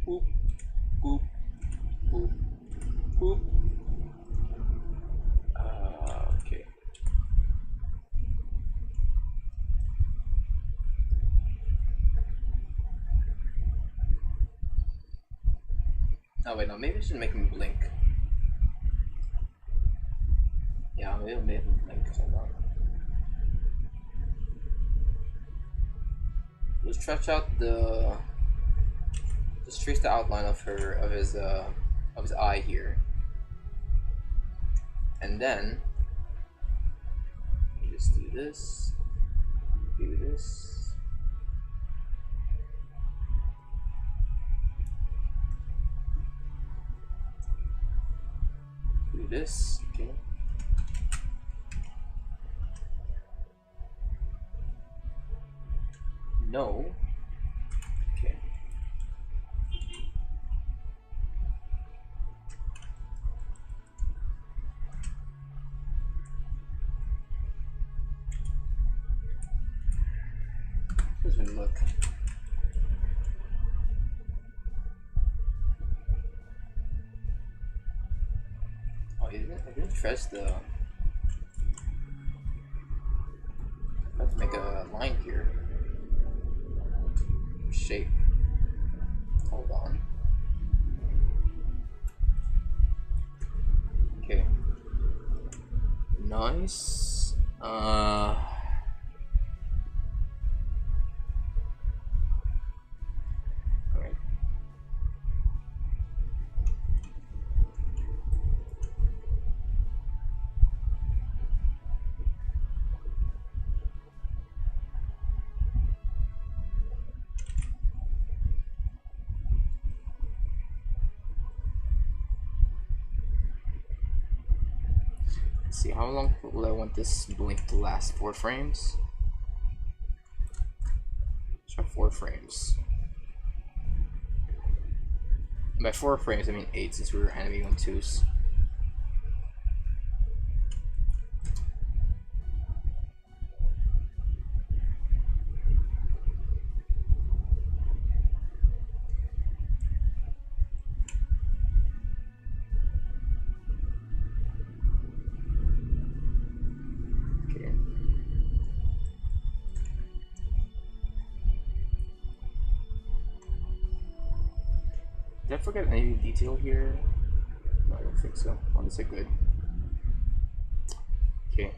Boop, boop, boop, boop. Okay. Oh wait, no, maybe I should make him blink. Yeah, maybe I'll make him blink. Hold on. We'll stretch out the. Just trace the outline of his eye here, and then just do this, do this, do this. Okay. No. Okay. Does it look? Oh, I didn't press the. I have to make a line here. Shape. Hold on. Okay. Nice. Alright. Let's see, how long will I want this blink to last? 4 frames? Let's try 4 frames. And by 4 frames, I mean 8, since we were animating on 2s. Did I forget any detail here? No, I don't think so. I'll just say good. Okay.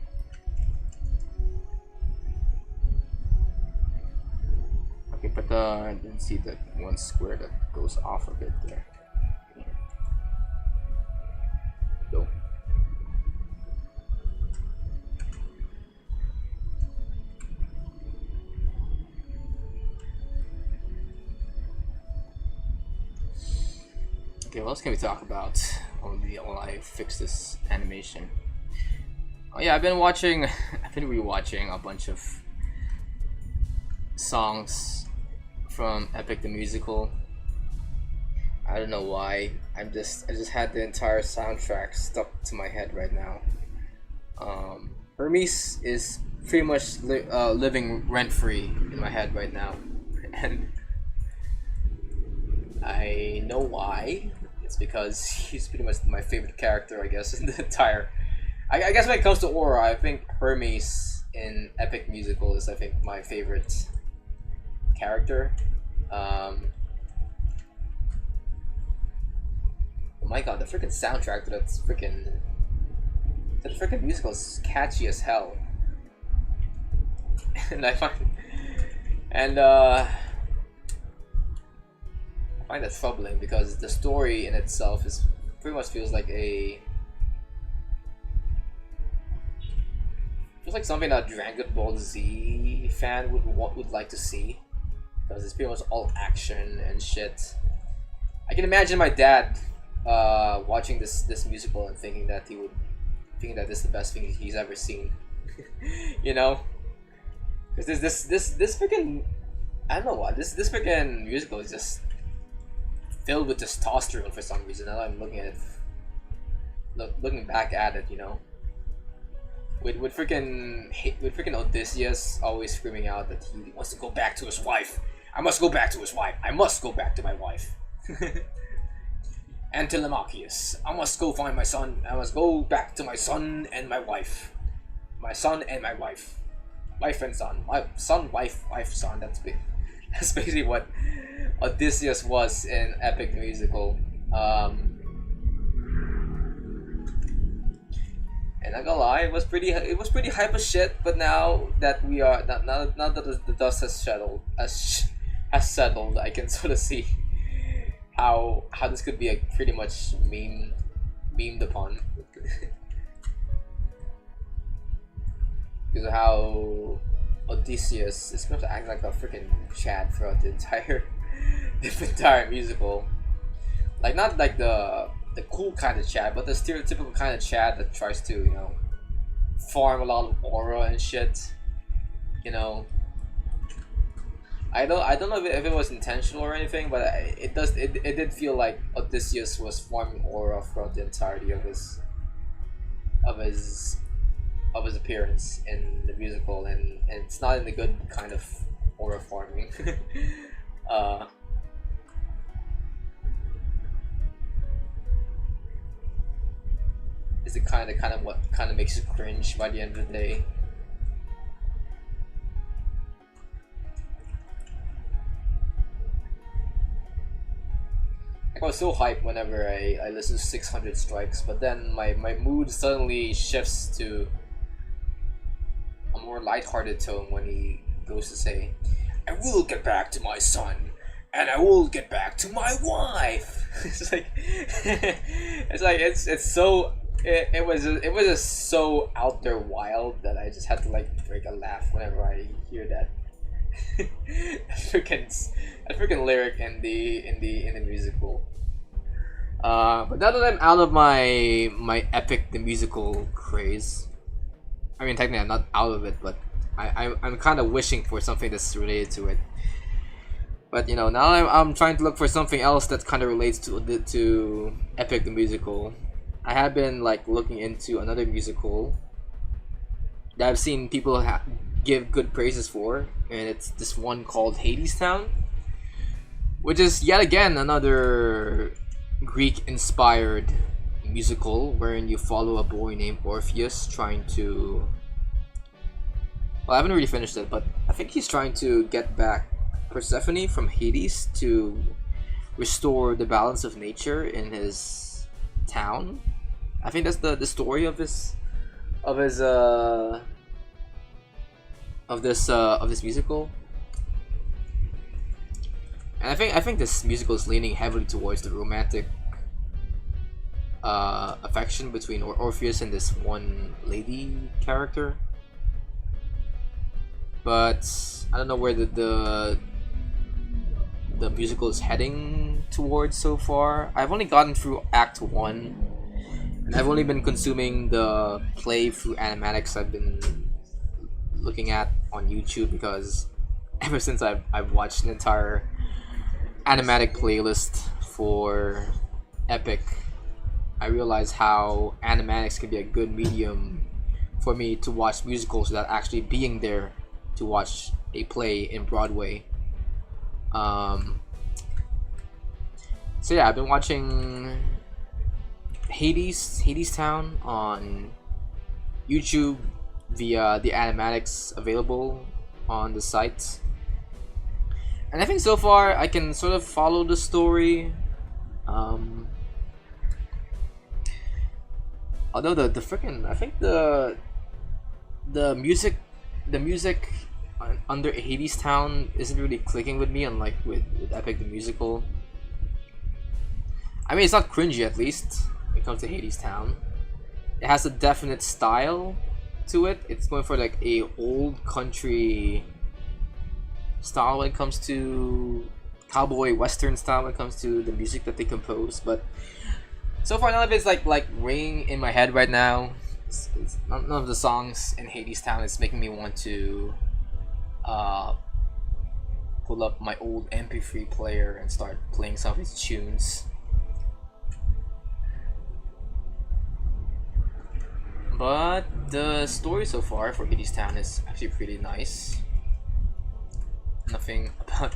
Okay, but I didn't see that one square that goes off a bit there. Go. Okay, what else can we talk about while I fix this animation? Oh yeah, I've been rewatching a bunch of songs from Epic the Musical. I don't know why. I just had the entire soundtrack stuck to my head right now. Hermes is pretty much living rent free in my head right now, and I know why. It's because he's pretty much my favorite character, I guess, in the entire. I guess when it comes to aura, I think Hermes in Epic Musical is, I think, my favorite character. Oh my god, the freaking soundtrack to that freaking musical is catchy as hell. And I find that troubling because the story in itself is pretty much feels like something that a Dragon Ball Z fan would like to see, because it's pretty much all action and shit. I can imagine my dad watching this musical and thinking that this is the best thing he's ever seen. You know, because this freaking, I don't know what, this freaking musical is just filled with testosterone for some reason. Now I'm looking at it, looking back at it, you know, with freaking Odysseus always screaming out that he wants to go back to his wife. I must go back to his wife. I must go back to my wife. And Telemachus, I must go find my son. I must go back to my son and my wife. My son and my wife. Wife and son. My son, wife, son. That's basically what Odysseus was in Epic Musical. And not gonna lie, it was pretty hype as shit. But now that now that the dust has settled, I can sort of see how this could be pretty much memed upon. Because of how Odysseus is supposed to act like a freaking Chad throughout the entire musical. Like, not like the cool kind of Chad, but the stereotypical kind of Chad that tries to, you know, farm a lot of aura and shit. You know, I don't know if it was intentional or anything, but it did feel like Odysseus was farming aura throughout the entirety of his appearance in the musical, and it's not in the good kind of aura farming. Is it kind of what makes you cringe by the end of the day. I was so hyped whenever I listen to 600 Strikes, but then my mood suddenly shifts to a more lighthearted tone when he goes to say, "I will get back to my son, and I will get back to my wife." It was just so out there wild that I just had to like break a laugh whenever I hear that. that freaking lyric in the musical. But now that I'm out of my Epic the Musical craze, I mean, technically I'm not out of it, but I'm kind of wishing for something that's related to it. But you know, now I'm trying to look for something else that kind of relates to Epic the Musical. I have been like looking into another musical that I've seen people give good praises for, and it's this one called Hadestown, which is yet again another Greek-inspired musical wherein you follow a boy named Orpheus trying to... Well, I haven't really finished it, but I think he's trying to get back Persephone from Hades to restore the balance of nature in his town. I think that's the story of this musical. And I think this musical is leaning heavily towards the romantic affection between Orpheus and this one lady character. But I don't know where the musical is heading towards so far. I've only gotten through Act 1, and I've only been consuming the playthrough animatics I've been looking at on YouTube, because ever since I've watched an entire animatic playlist for Epic, I realized how animatics can be a good medium for me to watch musicals without actually being there to watch a play in Broadway. So yeah, I've been watching Hades Town on YouTube via the animatics available on the site. And I think so far I can sort of follow the story. Although the freaking, I think the music under Hades Town isn't really clicking with me, unlike with Epic the Musical. I mean, it's not cringy, at least when it comes to Hades Town. It has a definite style to it. It's going for like a old country style when it comes to cowboy western style when it comes to the music that they compose. But so far, none of it's like ringing in my head right now. None of the songs in Hades Town is making me want to pull up my old MP3 player and start playing some of its tunes. But the story so far for Hades Town is actually pretty nice. Nothing about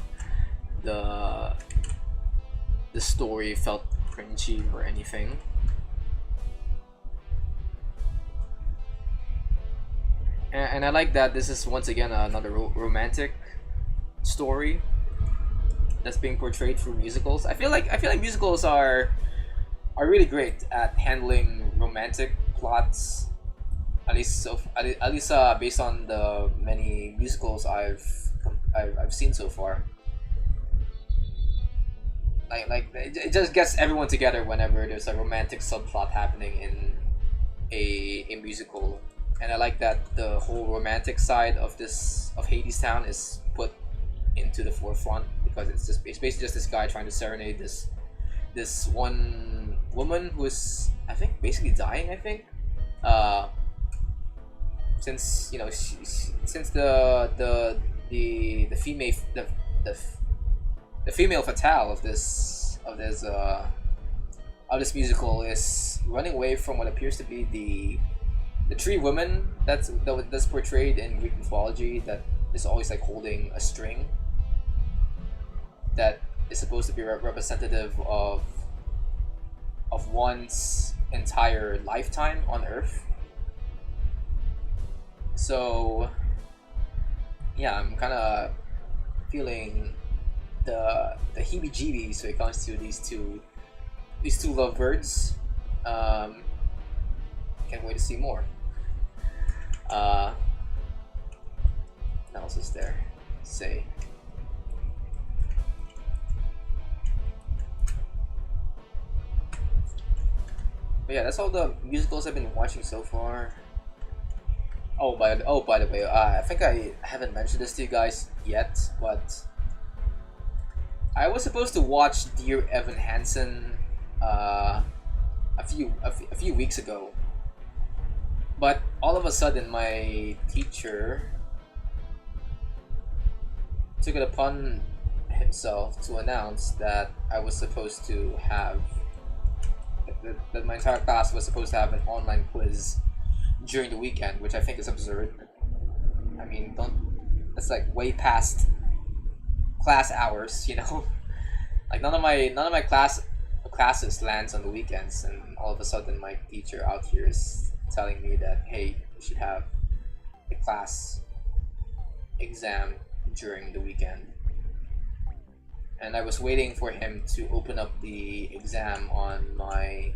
the story felt cringy or anything. And I like that this is once again another romantic story that's being portrayed through musicals. I feel like musicals are really great at handling romantic plots. At least based on the many musicals I've seen so far. Like it just gets everyone together whenever there's a romantic subplot happening in a musical. And I like that the whole romantic side of Hades Town is put into the forefront, because it's basically just this guy trying to serenade this one woman who is, I think, basically dying. I think, since you know since the female fatale of this musical is running away from what appears to be the tree woman that's portrayed in Greek mythology, that is always like holding a string that is supposed to be representative of one's entire lifetime on Earth. So yeah, I'm kind of feeling the heebie-jeebies when it comes to these two lovebirds. Can't wait to see more. What else is there to say? But yeah, that's all the musicals I've been watching so far. Oh, by the way, I think I haven't mentioned this to you guys yet, but I was supposed to watch Dear Evan Hansen a few weeks ago, but all of a sudden my teacher took it upon himself to announce that I was supposed to have that my entire class was supposed to have an online quiz during the weekend, which I think is absurd. I mean, that's like way past class hours, you know. Like none of my classes lands on the weekends, and all of a sudden my teacher out here is telling me that, hey, we should have a class exam during the weekend. And I was waiting for him to open up the exam on my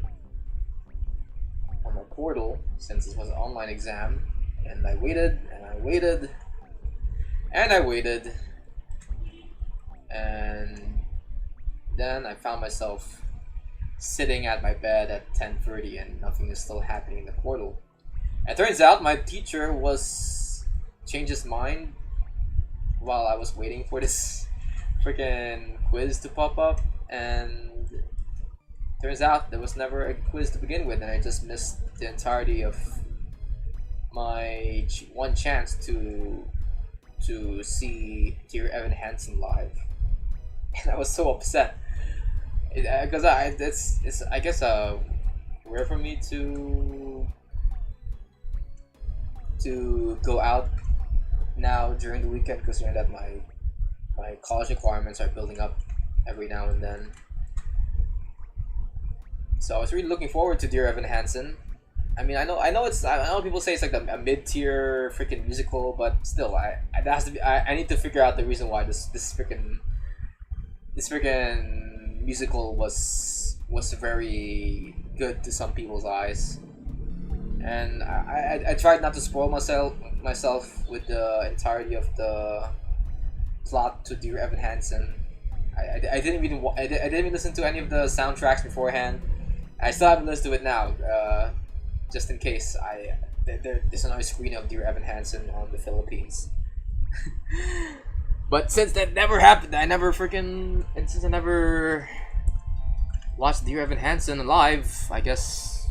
portal, since it was an online exam, and I waited and I waited and I waited, and then I found myself sitting at my bed at 10:30 and nothing is still happening in the portal. It turns out my teacher changed his mind while I was waiting for this freaking quiz to pop up, and turns out there was never a quiz to begin with, and I just missed the entirety of my one chance to see Dear Evan Hansen live, and I was so upset because it's I guess rare for me to go out now during the weekend, considering that my college requirements are building up every now and then. So I was really looking forward to Dear Evan Hansen. I mean, I know people say it's like a mid-tier freaking musical, but still, that has to be. I need to figure out the reason why this freaking musical was very good to some people's eyes, and I tried not to spoil myself with the entirety of the plot to Dear Evan Hansen. I didn't even listen to any of the soundtracks beforehand. I still haven't listened to it now, just in case there's another screening of Dear Evan Hansen on the Philippines. But since that never happened, since I never watched Dear Evan Hansen live, I guess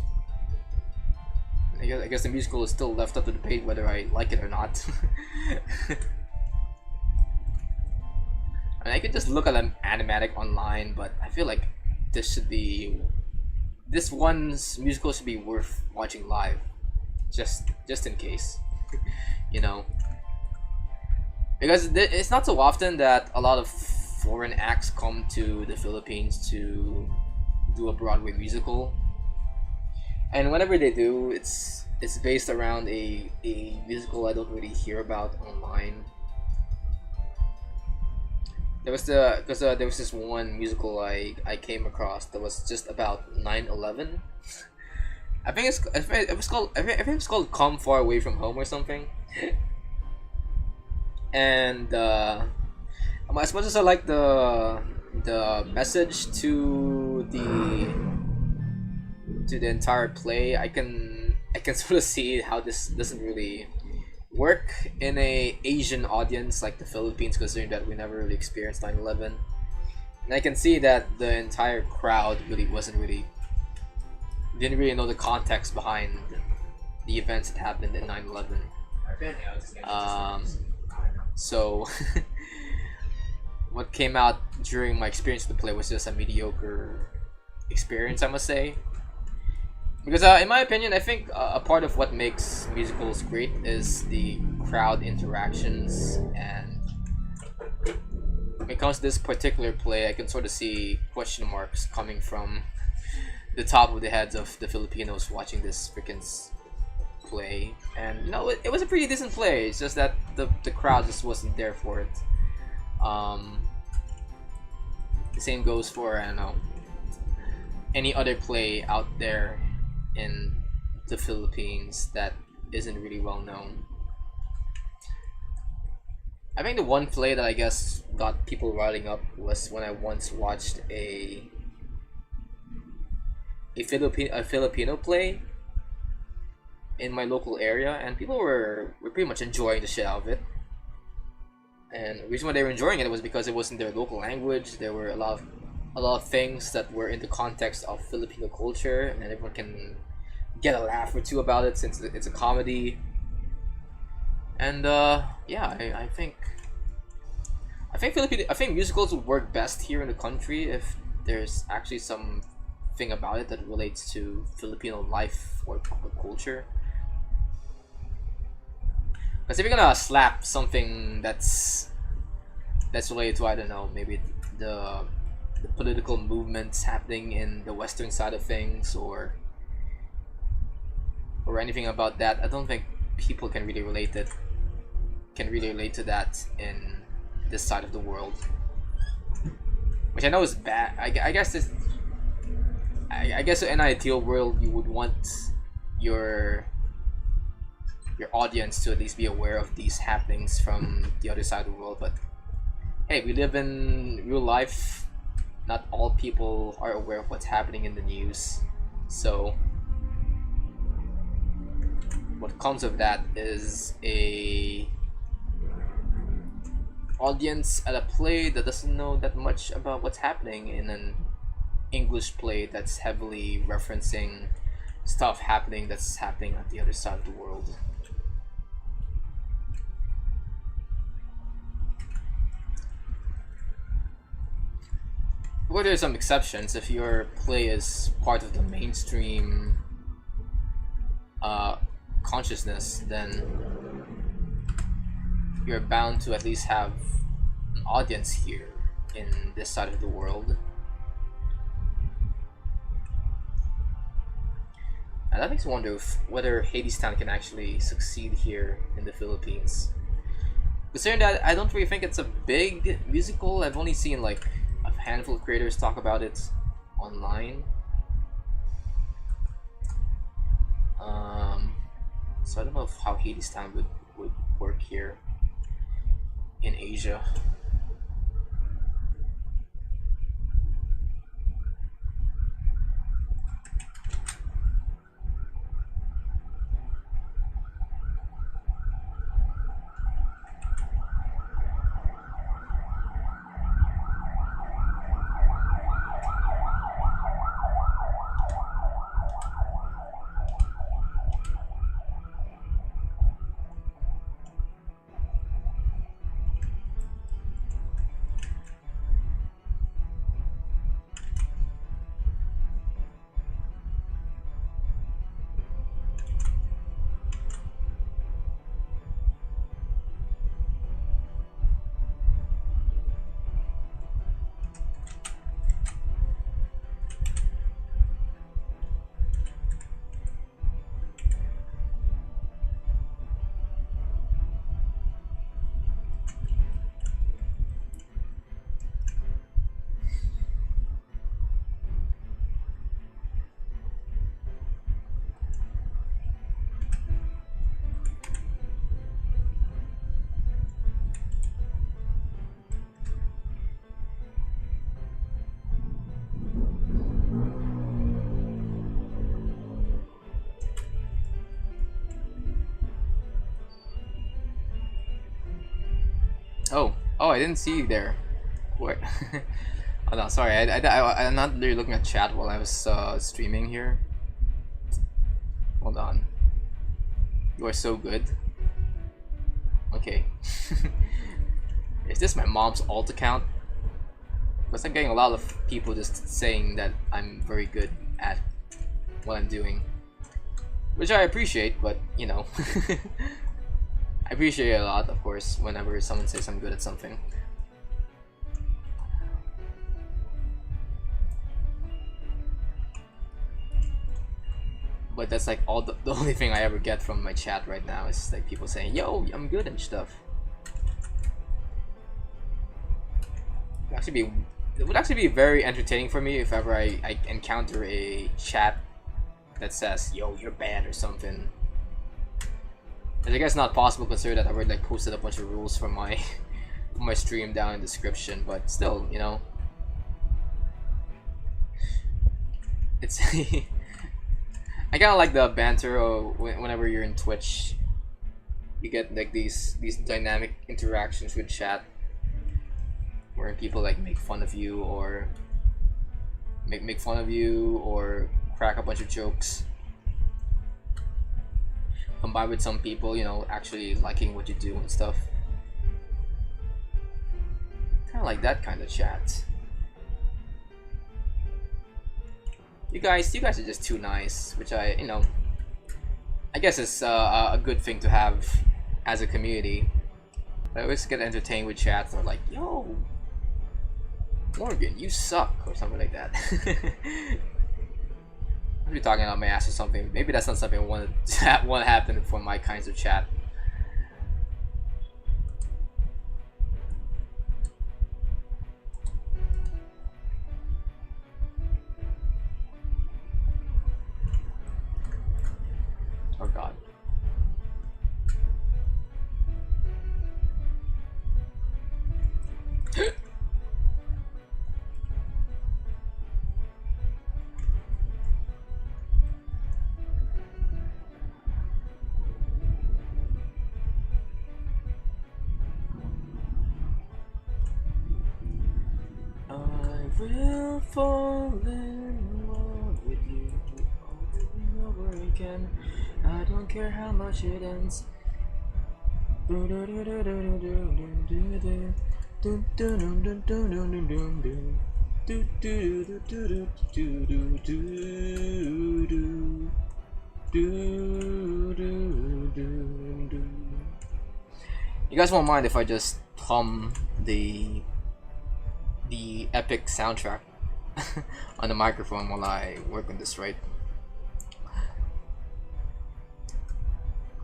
the musical is still left up to debate whether I like it or not. I mean, I could just look at an animatic online, but I feel like this one's musical should be worth watching live, just in case, you know, because it's not so often that a lot of foreign acts come to the Philippines to do a Broadway musical, and whenever they do, it's based around a musical I don't really hear about online. There was this one musical I came across that was just about 9/11. I think it's called Come Far Away from Home or something. And as much as I like the message to the entire play, I can sort of see how this doesn't really work in a Asian audience like the Philippines, considering that we never really experienced 9/11, and I can see that the entire crowd didn't really know the context behind the events that happened in 9/11. So what came out during my experience with the play was just a mediocre experience, I must say. Because in my opinion, I think a part of what makes musicals great is the crowd interactions, and when it comes to this particular play, I can sort of see question marks coming from the top of the heads of the Filipinos watching this freaking play. And you know, it was a pretty decent play. It's just that the crowd just wasn't there for it. The same goes for, I don't know, any other play out there in the Philippines that isn't really well known. I think the one play that I guess got people riling up was when I once watched a Filipino play in my local area, and people were pretty much enjoying the shit out of it. And the reason why they were enjoying it was because it was in their local language. There were a lot of things that were in the context of Filipino culture, and everyone can get a laugh or two about it since it's a comedy. And yeah, I think musicals would work best here in the country if there's actually something about it that relates to Filipino life or culture. Because if you're gonna slap something that's related to, I don't know, maybe the political movements happening in the western side of things, or anything about that, I don't think people can really relate to that in this side of the world, which I know is bad. I guess in an ideal world you would want your audience to at least be aware of these happenings from the other side of the world, but hey, we live in real life. Not all people are aware of what's happening in the news, so what comes of that is a audience at a play that doesn't know that much about what's happening in an English play that's heavily referencing stuff that's happening on the other side of the world. Well, there's some exceptions. If your play is part of the mainstream consciousness, then you're bound to at least have an audience here in this side of the world. And that makes me wonder whether Hadestown can actually succeed here in the Philippines. Considering that I don't really think it's a big musical, I've only seen like a handful of creators talk about it online. So I don't know how Hadestown would work here in Asia. Oh, I didn't see you there. What? Oh no, sorry. I'm not really looking at chat while I was streaming here. Hold on. You are so good. Okay. Is this my mom's alt account? Because I'm getting a lot of people just saying that I'm very good at what I'm doing. Which I appreciate, but you know. I appreciate it a lot, of course, whenever someone says I'm good at something. But that's like all the only thing I ever get from my chat right now is like people saying, yo, I'm good and stuff. It would actually be very entertaining for me if ever I encounter a chat that says, yo, you're bad or something. I guess not possible considering that I already like posted a bunch of rules for my my stream down in the description, but still, you know, it's I kind of like the banter of whenever you're in Twitch, you get like these dynamic interactions with chat, where people like make fun of you or crack a bunch of jokes. Combined with some people, you know, actually liking what you do and stuff. Kind of like that kind of chat. You guys are just too nice, which I guess it's a good thing to have as a community. I always get entertained with chats that are like, yo, Morgan, you suck, or something like that. Be talking about my ass or something. Maybe that's not something I want to happen for my kinds of chat. Oh god. will fall in love with you over and over again. I don't care how much it ends. You guys won't mind if I just hum the epic soundtrack on the microphone while I work on this, right?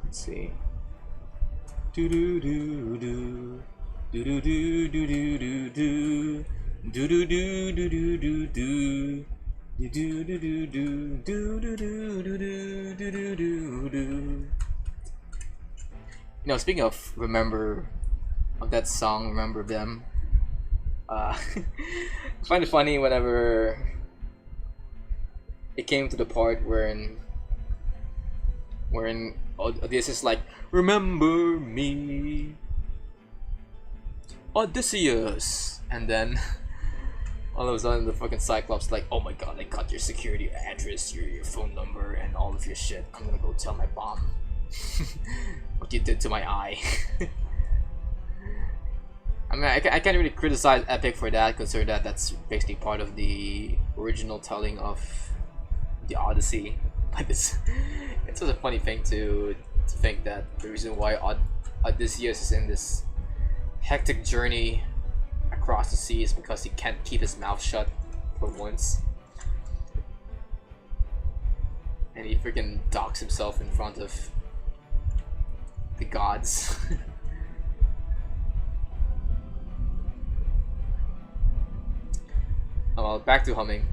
Let's see. Do do do do do do do do do do do do do do do do do do. You know, speaking of that song, Remember Them, I find it funny whenever it came to the part wherein Odysseus is like, remember me, Odysseus, and then all of a sudden the fucking Cyclops like, oh my god, I got your security address, your phone number, and all of your shit. I'm gonna go tell my mom what you did to my eye. I mean, I can't really criticize Epic for that, considering that that's basically part of the original telling of the Odyssey. But it's such a funny thing to think that the reason why Odysseus is in this hectic journey across the sea is because he can't keep his mouth shut for once, and he freaking docks himself in front of the gods. Oh, well, back to humming.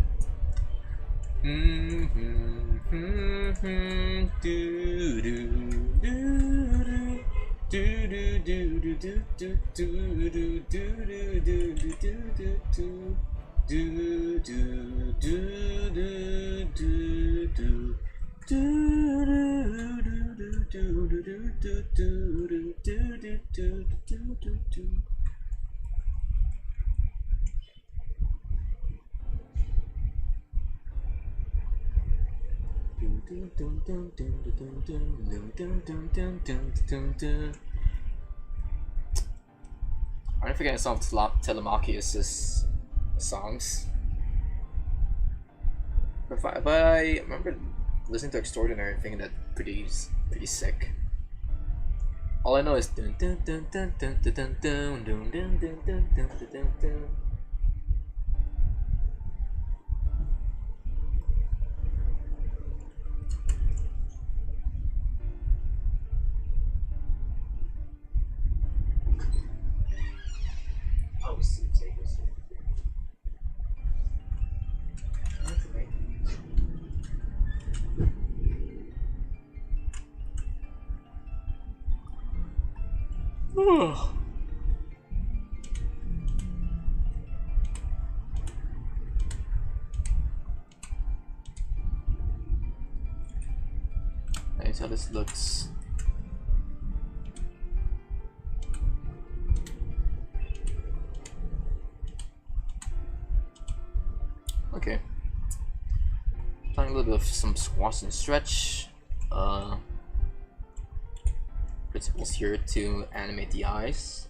I'm forgetting some of Telemachus's songs, but I remember listening to Extraordinary and thinking that pretty sick. All I know is dun dun dun dun dun dun dun dun dun dun dun dun dun dun dun. Nice how this looks. Okay. Talking a little bit of some squash and stretch. Principles here to animate the eyes.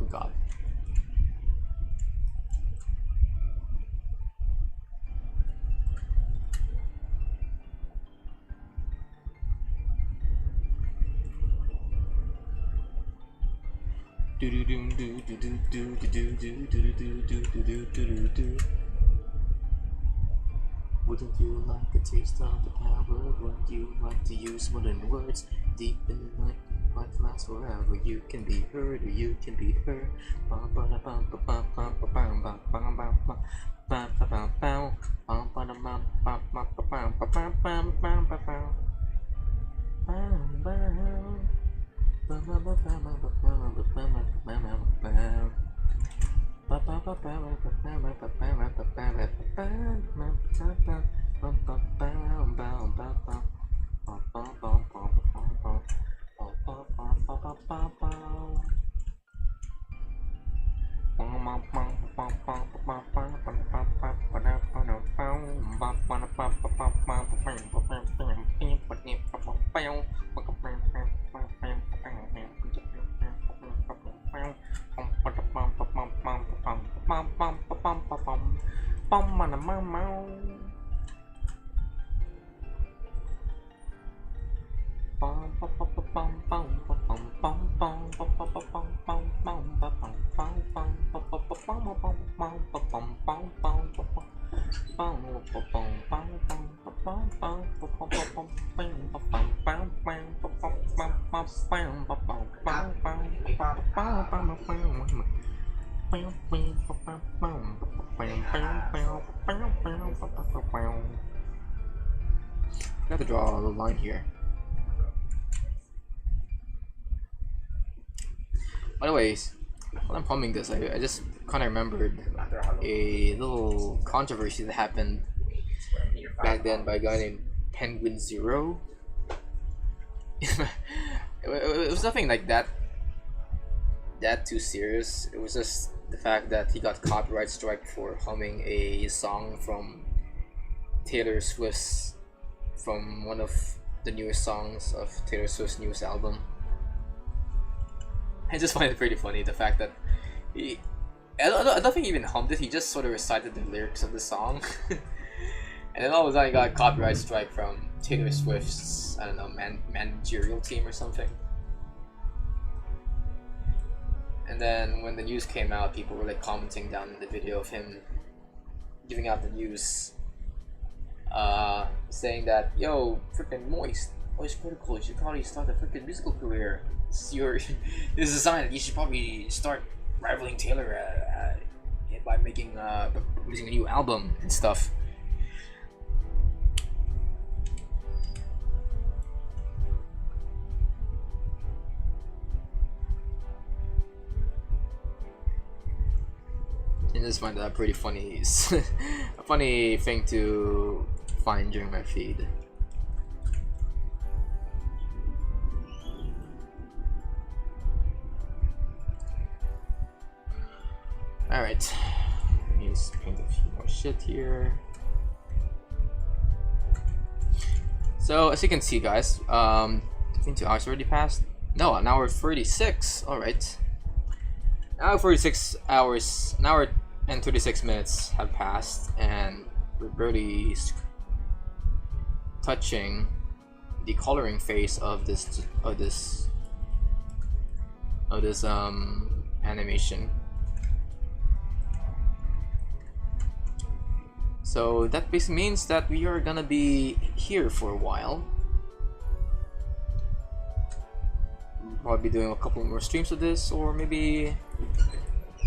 Oh god. Do do do do do do do do do do do do do do do. Wouldn't you like a taste of the power? Wouldn't you like to use more than words? Deep in the night, life lasts forever. You can be heard or you can be heard. I have to draw a line here. By the way, while I'm humming this, I just kind of remembered a little controversy that happened back then by a guy named Penguin Zero. It was nothing like that too serious. It was just the fact that he got copyright strike for humming a song from Taylor Swift's, from one of the newest songs of Taylor Swift's newest album. I just find it pretty funny, the fact that I don't think he even hummed it, he just sort of recited the lyrics of the song. And then all of a sudden he got a copyright strike from Taylor Swift's, I don't know, managerial team or something. And then when the news came out, people were like commenting down in the video of him giving out the news, saying that, yo, freaking Moist Critical, you should probably start a freaking musical career. This is a sign that you should probably start rivaling Taylor by releasing a new album and stuff. I just find that pretty funny. A funny thing to find during my feed. Alright, let me just paint a few more shit here. So as you can see, guys, I think 2 hours already passed. No, an hour 36. Alright. Now 46 hours, an hour and 36 minutes have passed, and we're barely touching the coloring phase of this animation. So that basically means that we are gonna be here for a while. Probably be doing a couple more streams of this, or maybe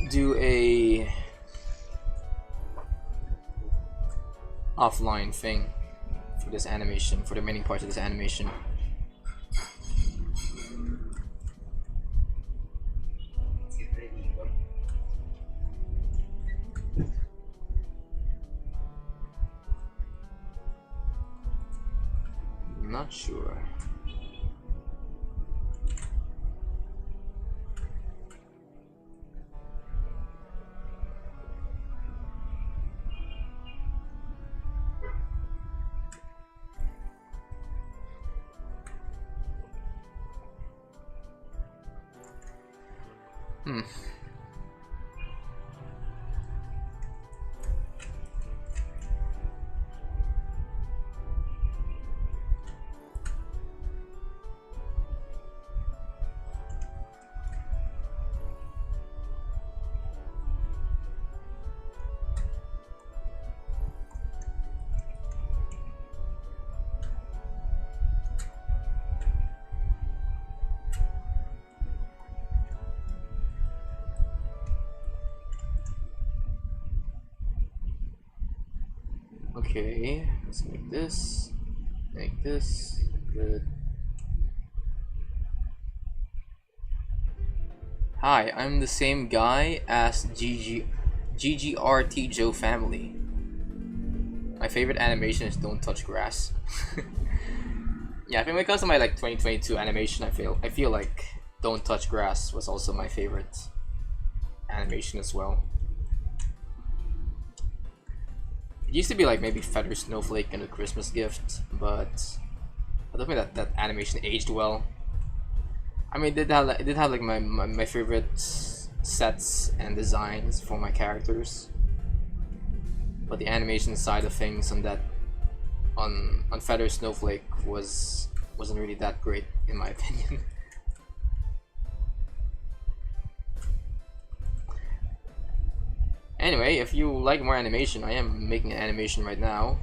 do a offline thing for this animation, for the remaining parts of this animation. I'm not sure. Okay, let's make this good. Hi, I'm the same guy as GGRT Joe Family. My favorite animation is Don't Touch Grass. Yeah, I think when it comes to my like 2022 animation, I feel like Don't Touch Grass was also my favorite animation as well. It used to be like maybe Feather Snowflake and a Christmas Gift, but I don't think that animation aged well. I mean, it did have like my favorite sets and designs for my characters, but the animation side of things on Feather Snowflake wasn't really that great in my opinion. Anyway, if you like more animation, I am making an animation right now.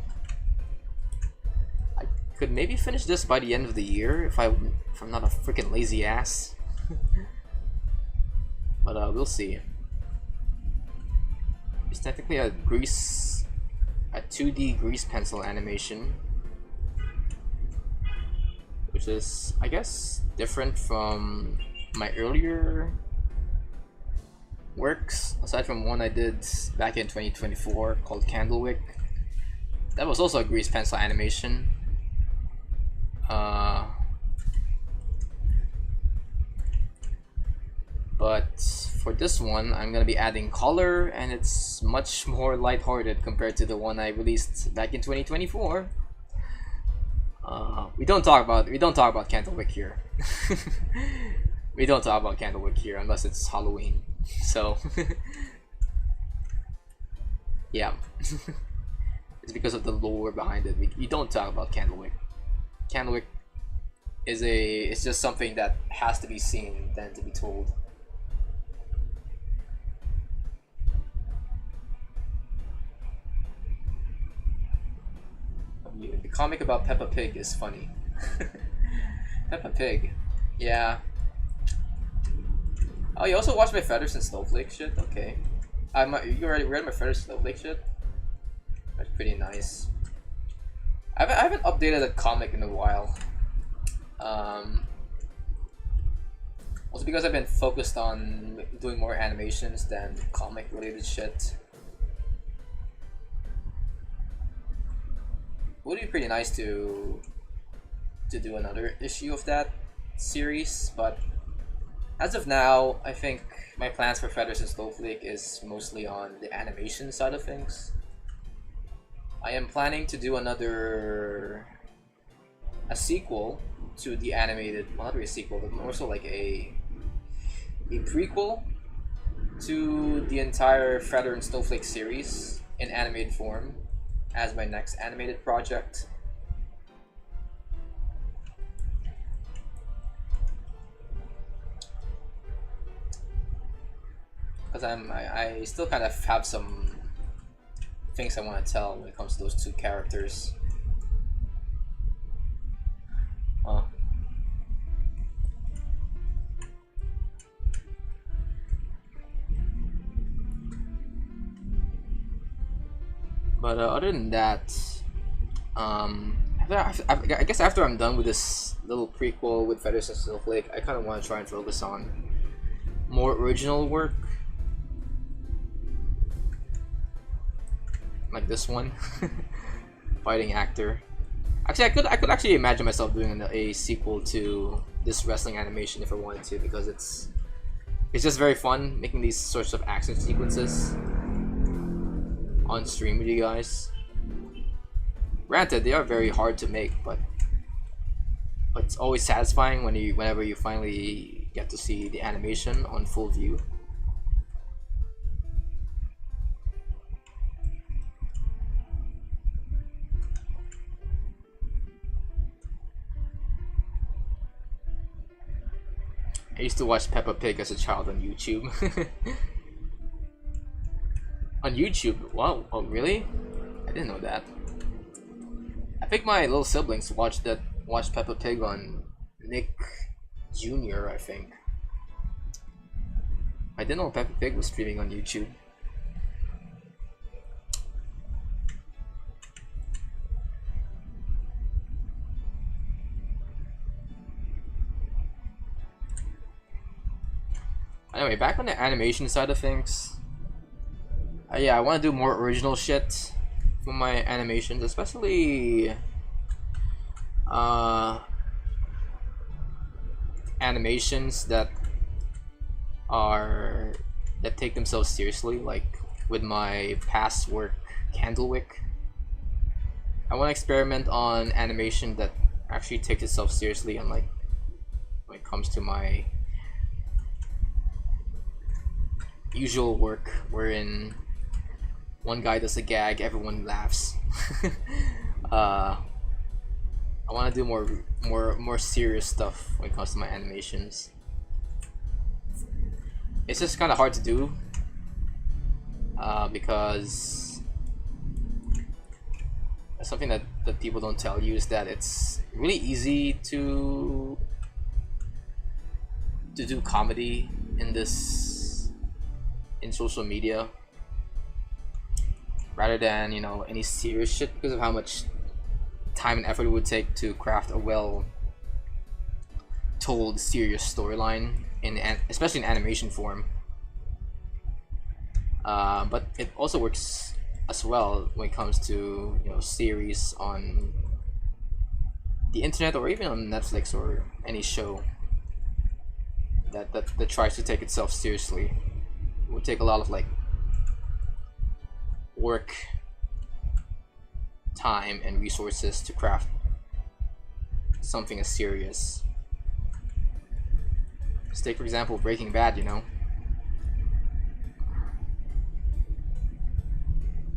I could maybe finish this by the end of the year if I'm not a freaking lazy ass. But we'll see. It's technically a 2D grease pencil animation, which is, I guess, different from my earlier works, aside from one I did back in 2024 called Candlewick. That was also a grease pencil animation. But for this one, I'm gonna be adding color, and it's much more lighthearted compared to the one I released back in 2024. We don't talk about Candlewick here. We don't talk about Candlewick here unless it's Halloween. So yeah. It's because of the lore behind it. We don't talk about Candlewick. Candlewick it's just something that has to be seen than to be told. The comic about Peppa Pig is funny. Peppa Pig, yeah. Oh, you also watched my Feathers and Snowflake shit? Okay. You already read my Feathers and Snowflake shit? That's pretty nice. I haven't updated a comic in a while. Also because I've been focused on doing more animations than comic related shit. It would be pretty nice to do another issue of that series, but as of now, I think my plans for Feathers and Snowflake is mostly on the animation side of things. I am planning to do a sequel to the animated, well, not really a sequel, but more so like a prequel to the entire Feather and Snowflake series in animated form as my next animated project. Because I still kind of have some things I want to tell when it comes to those two characters. But other than that, I guess after I'm done with this little prequel with Feathers and Snowflake, I kind of want to try and focus on more original work, like this one. Fighting actor. Actually, I could actually imagine myself doing a sequel to this wrestling animation if I wanted to, because it's just very fun making these sorts of action sequences on stream with you guys. Granted, they are very hard to make, but it's always satisfying whenever you finally get to see the animation on full view. I used to watch Peppa Pig as a child on YouTube. On YouTube? Wow, oh really? I didn't know that. I think my little siblings watched Peppa Pig on Nick Jr., I think. I didn't know Peppa Pig was streaming on YouTube. Anyway, back on the animation side of things. Yeah, I want to do more original shit for my animations, especially animations that take themselves seriously, like with my past work Candlewick. I want to experiment on animation that actually takes itself seriously, and like when it comes to my usual work wherein one guy does a gag, everyone laughs. I want to do more serious stuff when it comes to my animations. It's just kind of hard to do because something that people don't tell you is that it's really easy to do comedy in social media rather than, you know, any serious shit, because of how much time and effort it would take to craft a well told serious storyline especially in animation form. But it also works as well when it comes to, you know, series on the internet or even on Netflix or any show that tries to take itself seriously. It would take a lot of like work, time, and resources to craft something as serious. Let's take for example Breaking Bad, you know,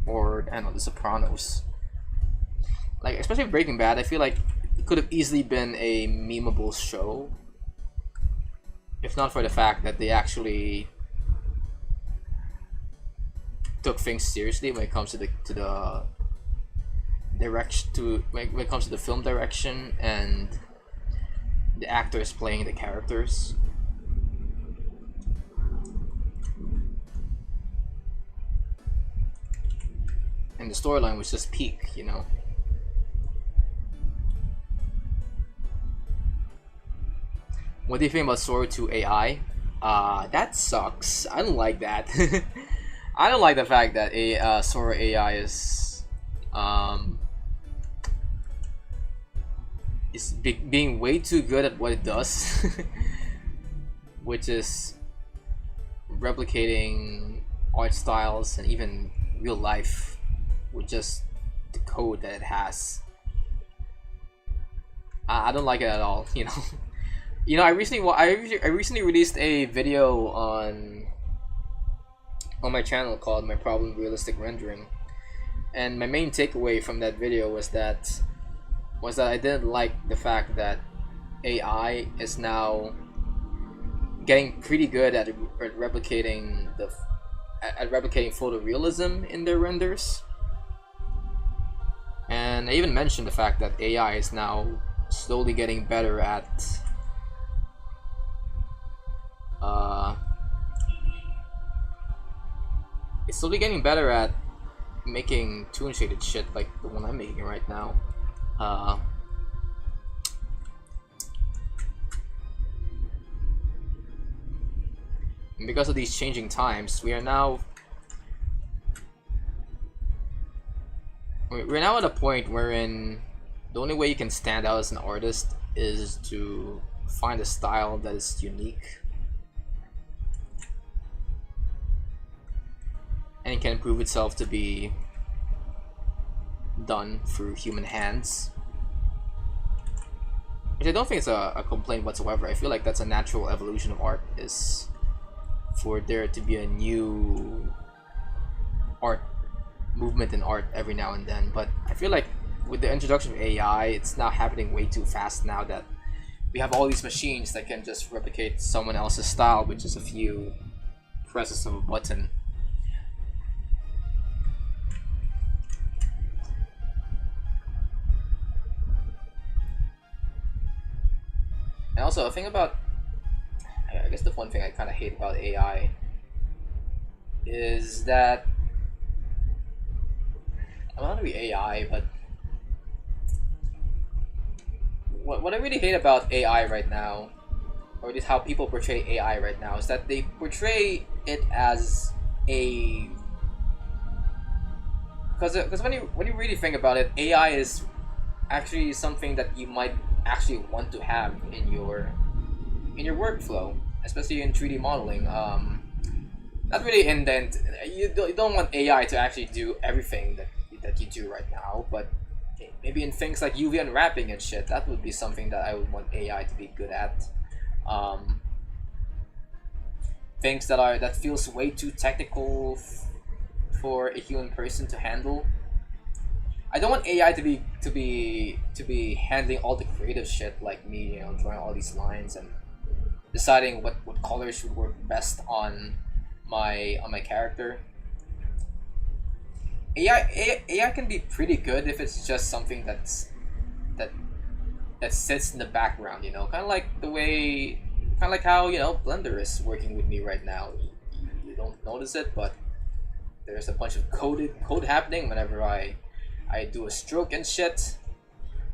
or I don't know, The Sopranos. Like especially Breaking Bad, I feel like it could have easily been a memeable show if not for the fact that they actually took things seriously when it comes to the direction, when it comes to the film direction and the actors playing the characters. And the storyline was just peak, you know. What do you think about Sora 2 AI? That sucks. I don't like that. I don't like the fact that Sora AI is being way too good at what it does, which is replicating art styles and even real life with just the code that it has. I don't like it at all, you know. You know, I recently released a video on my channel called "My Problem Realistic Rendering," and my main takeaway from that video was that I didn't like the fact that AI is now getting pretty good at replicating photorealism in their renders. And I even mentioned the fact that AI is now slowly getting better at it's slowly getting better at making toon shaded shit like the one I'm making right now. And because of these changing times, we're now at a point wherein the only way you can stand out as an artist is to find a style that is unique and can prove itself to be done through human hands, which I don't think is a complaint whatsoever. I feel like that's a natural evolution of art, is for there to be a new art movement in art every now and then. But I feel like with the introduction of AI, it's now happening way too fast now that we have all these machines that can just replicate someone else's style with just a few presses of a button. And also, a thing about, I guess the one thing I kind of hate about AI is that, I don't want to be AI, but what I really hate about AI right now, or at least how people portray AI right now, is that they portray it as a, because when you really think about it, AI is actually something that you might actually want to have in your in your workflow, especially in 3D modeling. Not really indent. You don't want AI to actually do everything that you do right now, but maybe in things like UV unwrapping and shit, that would be something that I would want AI to be good at. Things that feels way too technical for a human person to handle. I don't want AI to be handling all the creative shit like me, drawing all these lines and deciding what colors would work best on my character. AI can be pretty good if it's just something that sits in the background, kind of like how Blender is working with me right now. You don't notice it, but there's a bunch of code happening whenever I do a stroke and shit.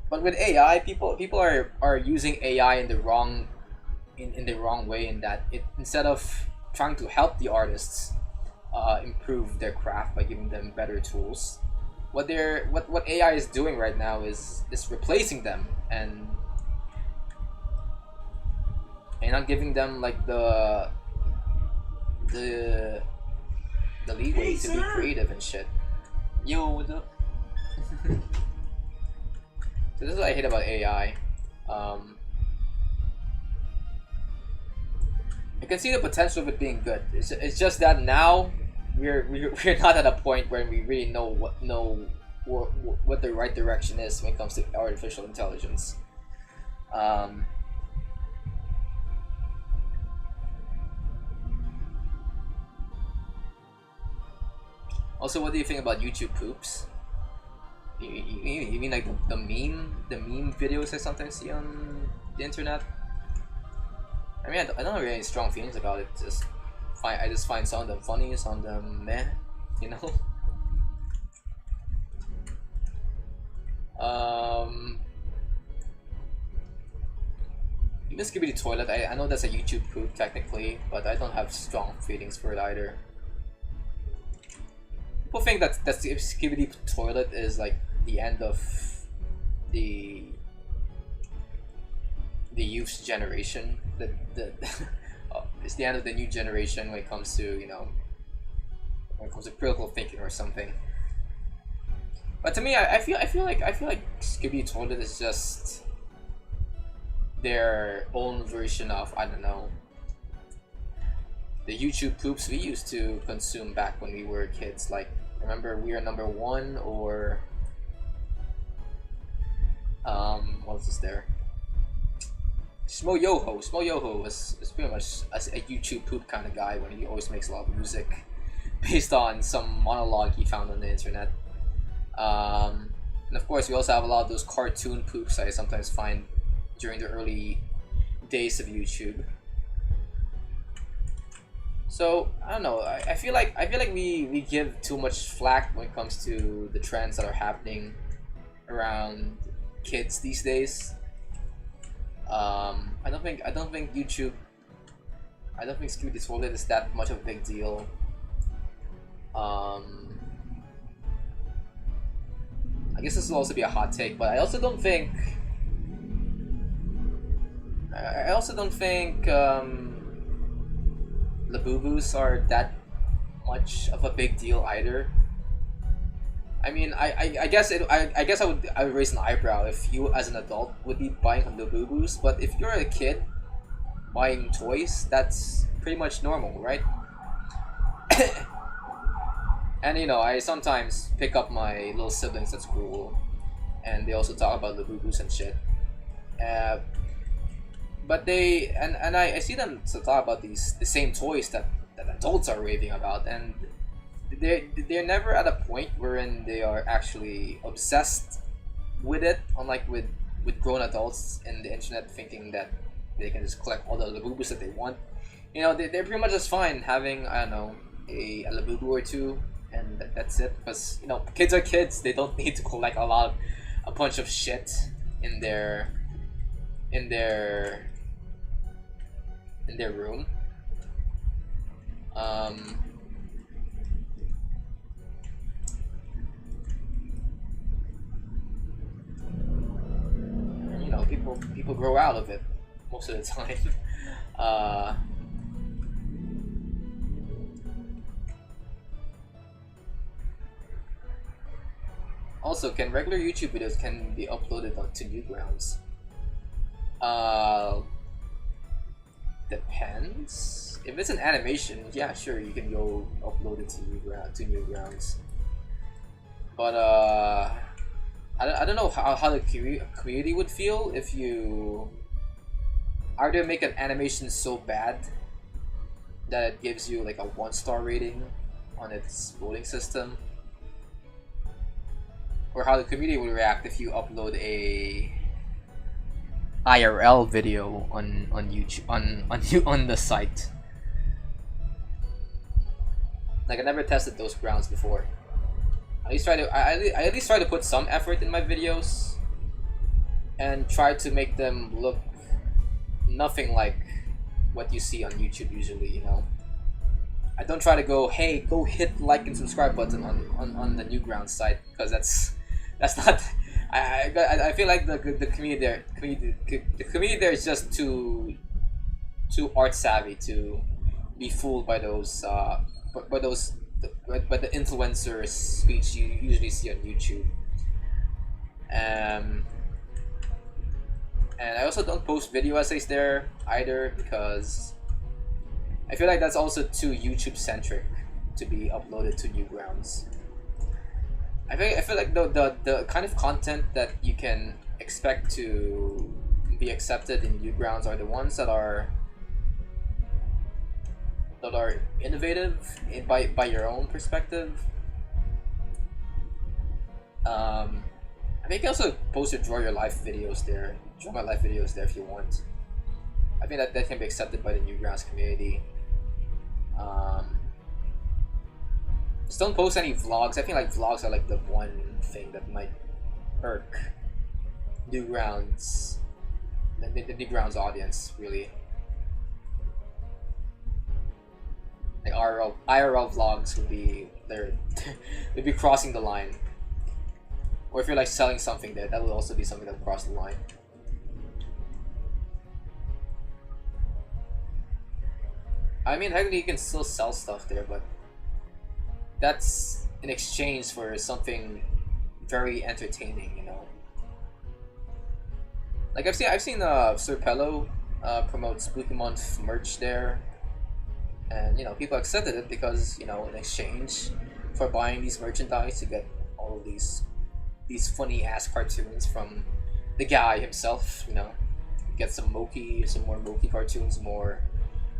But with AI, people are using AI in the wrong way, in that instead of trying to help the artists improve their craft by giving them better tools, what AI is doing right now is replacing them and not giving them like the leeway to be creative and shit. Yo, what's up? So this is what I hate about AI. I can see the potential of it being good. It's just that now we're not at a point where we really know what the right direction is when it comes to artificial intelligence. Also, what do you think about YouTube poops? You mean like the meme videos I sometimes see on the internet? I mean, I don't have any strong feelings about it. I just find some of them funny, some of them meh, you know. Even Skibidi Toilet, I know that's a YouTube poop technically, but I don't have strong feelings for it either. People think that Skibidi Toilet is like the end of the youth's generation. It's the end of the new generation when it comes to critical thinking or something. But to me, I feel like Skibidi Toilet is just their own version of, I don't know, the YouTube poops we used to consume back when we were kids. Like, remember We Are Number One, or what was this there? Smo Yoho was pretty much a YouTube poop kind of guy when he always makes a lot of music based on some monologue he found on the internet. And of course, we also have a lot of those cartoon poops I sometimes find during the early days of YouTube. So I don't know. I feel like we give too much flack when it comes to the trends that are happening around kids these days. I don't think YouTube. I don't think Skibidi Toilet is that much of a big deal. I guess this will also be a hot take, but I also don't think. I also don't think Labubu's are that much of a big deal either. I mean, I guess I would raise an eyebrow if you as an adult would be buying Labubus, but if you're a kid buying toys, that's pretty much normal, right? And I sometimes pick up my little siblings at school, and they also talk about Labubus and shit. But they and I see them to talk about the same toys that adults are raving about, and they're never at a point wherein they are actually obsessed with it, unlike with grown adults in the internet thinking that they can just collect all the Labubus that they want. They're pretty much just fine having, I don't know, a Labubu or two, and that's it. Because kids are kids; they don't need to collect a bunch of shit in their room. People grow out of it. most of the time. uh, Also, can regular YouTube videos can be uploaded onto Newgrounds? Uh, Depends. If it's an animation, yeah, sure, you can go upload it to Newgrounds. But I don't know how the community would feel if you either make an animation so bad that it gives you like a 1-star rating on its voting system, or how the community would react if you upload a IRL video on YouTube on the site. Like, I never tested those grounds before. I at least try to put some effort in my videos and try to make them look nothing like what you see on YouTube usually, you know. I don't try to go, hey, go hit like and subscribe button on the Newgrounds site, because that's not. I feel like the community there is just too art savvy to be fooled by those by the influencers speech you usually see on YouTube. And I also don't post video essays there either, because I feel like that's also too YouTube centric to be uploaded to Newgrounds. I feel like the kind of content that you can expect to be accepted in Newgrounds are the ones that are innovative by your own perspective. I think you can also post your draw your life videos there. Draw my life videos there if you want. I think that can be accepted by the Newgrounds community. Just don't post any vlogs. I feel like vlogs are like the one thing that might irk Newgrounds, the Newgrounds audience, really. Like IRL vlogs would be they'd be crossing the line. Or if you're like selling something there, that would also be something that would cross the line. I mean, technically you can still sell stuff there, but that's in exchange for something very entertaining, you know. Like I've seen Sir Pello promote Spooky Month merch there, and you know, people accepted it because, you know, in exchange for buying these merchandise, you get all of these funny ass cartoons from the guy himself. You know, you get some more Moki cartoons, more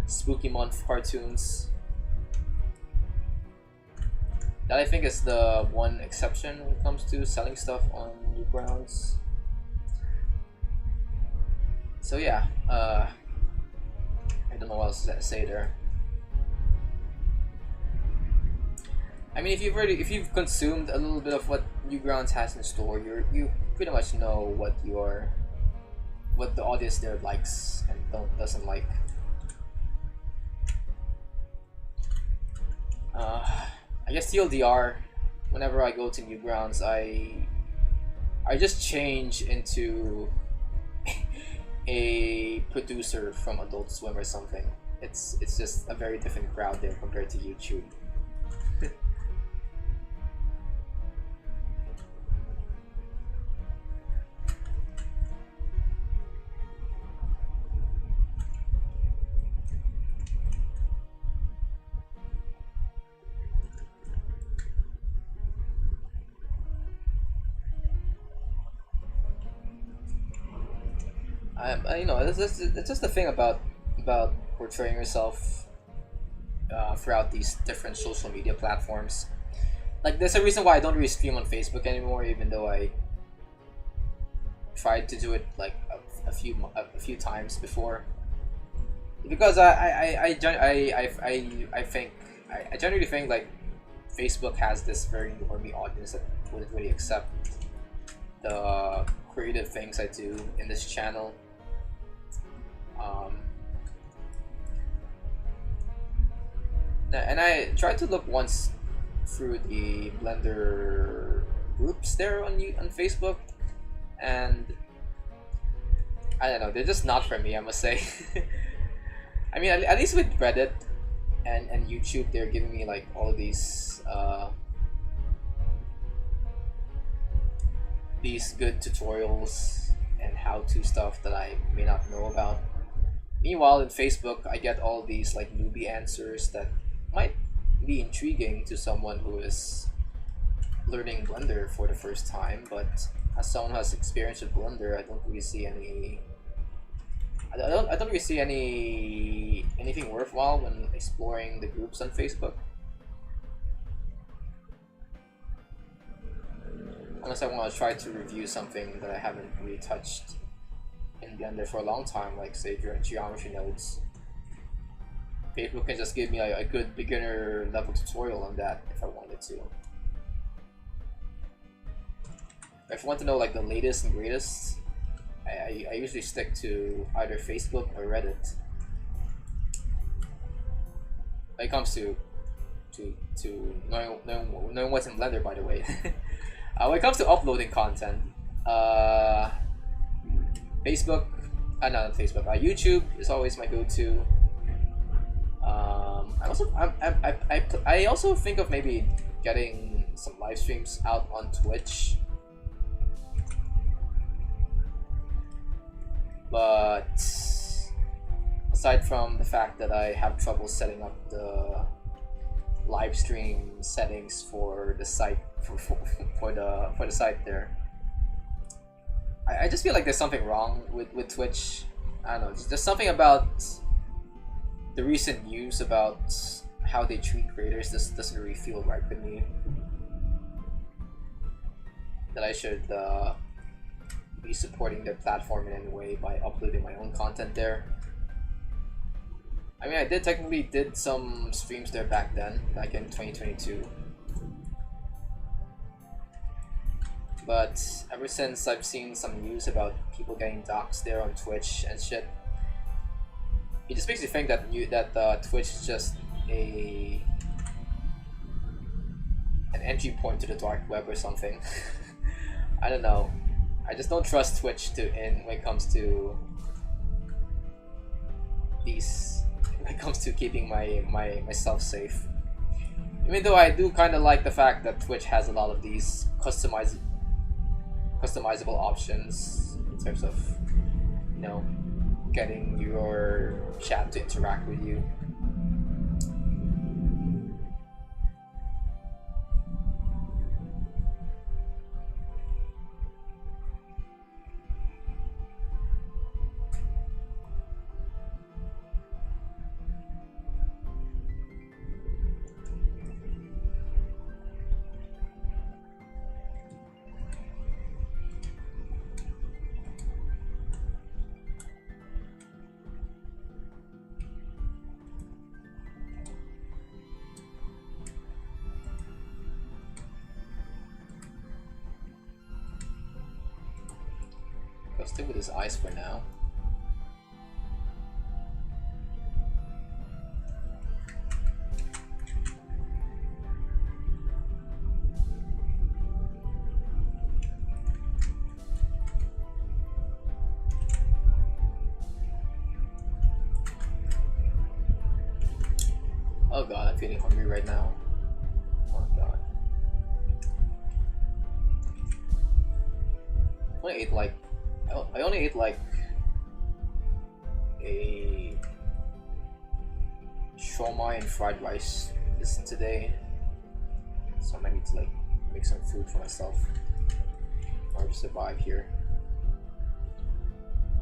Spooky Month cartoons. That I think is the one exception when it comes to selling stuff on Newgrounds. So yeah, I don't know what else to say there. I mean, if you've consumed a little bit of what Newgrounds has in store, you pretty much know what the audience there likes and doesn't like. I guess TLDR, whenever I go to Newgrounds, I just change into a producer from Adult Swim or something. It's just a very different crowd there compared to YouTube. You know, it's just the thing about portraying yourself throughout these different social media platforms. Like, there's a reason why I don't really stream on Facebook anymore, even though I tried to do it like a few times before. Because I generally think like Facebook has this very normie audience that wouldn't really accept the creative things I do in this channel. And I tried to look once through the Blender groups there on Facebook, and I don't know, they're just not for me, I must say. I mean, at least with Reddit and YouTube, they're giving me like all of these good tutorials and how-to stuff that I may not know about. Meanwhile, in Facebook, I get all these like newbie answers that might be intriguing to someone who is learning Blender for the first time, but as someone who has experience with Blender, I don't really see anything worthwhile when exploring the groups on Facebook. Unless I want to try to review something that I haven't really touched in Blender for a long time, like say during geometry nodes. Facebook can just give me a good beginner level tutorial on that if I wanted to. If I want to know like the latest and greatest, I usually stick to either Facebook or Reddit. When it comes to knowing what's in Blender, by the way. When it comes to uploading content, Facebook, not Facebook, YouTube is always my go-to. I also think of maybe getting some live streams out on Twitch. But aside from the fact that I have trouble setting up the live stream settings for the site for the site there, I just feel like there's something wrong with Twitch. I don't know, there's something about the recent news about how they treat creators doesn't really feel right with me. That I should be supporting their platform in any way by uploading my own content there. I mean, I technically did some streams there back in 2022. But ever since I've seen some news about people getting doxxed there on Twitch and shit, it just makes me think that Twitch is just an entry point to the dark web or something. I don't know. I just don't trust Twitch when it comes to keeping myself safe. Even though I do kind of like the fact that Twitch has a lot of these customizable options in terms of, you know, getting your chat to interact with you. I'll stick with his eyes for now. Oh god, I'm feeling hungry right now. Oh god. I only ate like a shawmai and fried rice today, so I might need to like make some food for myself in order to survive here.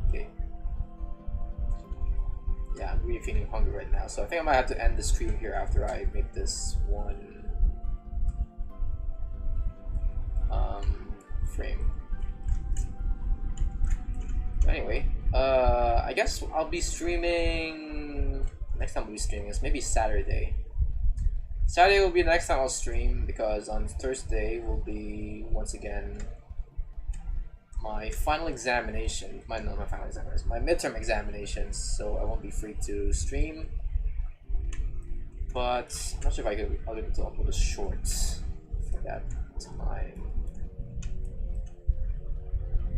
Okay. Yeah, I'm really feeling hungry right now, so I think I might have to end the stream here after I make this one frame. Anyway, I guess I'll be streaming. Next time I'll be streaming is maybe Saturday. Saturday will be the next time I'll stream, because on Thursday will be once again my final examination. My midterm examinations, so I won't be free to stream. But I'm not sure if I'll be able to upload a short for that time.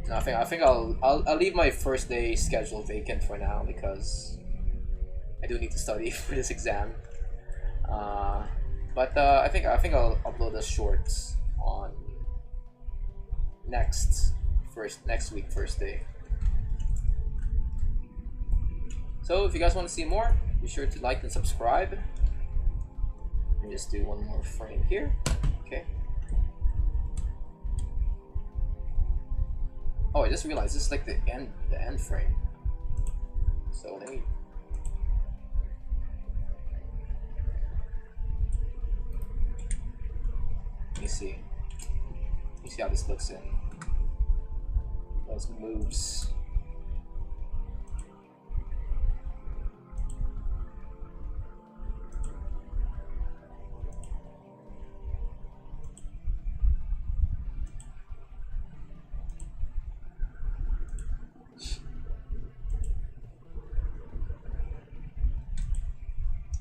No, I think I'll leave my first day schedule vacant for now because I do need to study for this exam. But I think I'll upload the shorts on next week first day. So if you guys want to see more, be sure to like and subscribe. Let me just do one more frame here. Okay. Oh, I just realized this is like the end frame. So let me see. Let me see how this looks in those moves.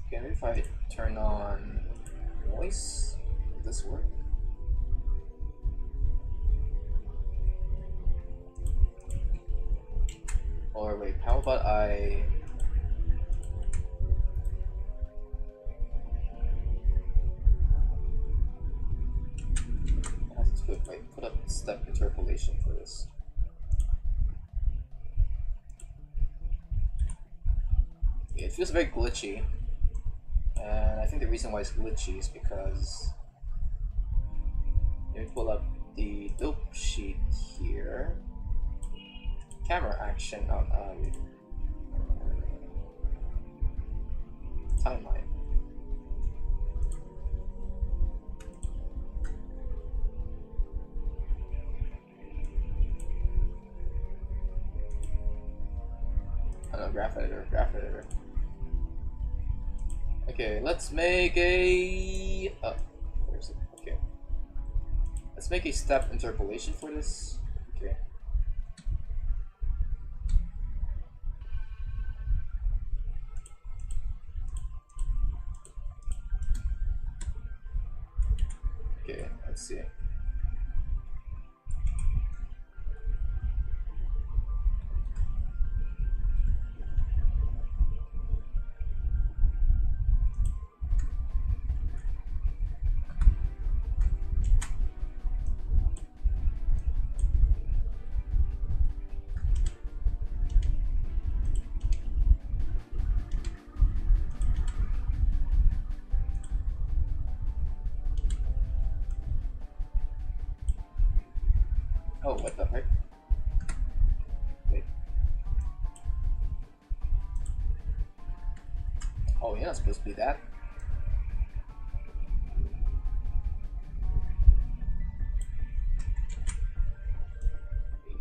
Okay, maybe if I turn on voice, will this work? Or wait, how about I put up step interpolation for this. It feels very glitchy, and I think the reason why it's glitchy is because let me pull up the dope sheet here. Camera action on timeline. Oh no, graph editor. Okay, let's make a where is it? Okay. Let's make a step interpolation for this. Okay. Okay, let's see. Oh, what the heck? Wait. Oh, you're not supposed to be that.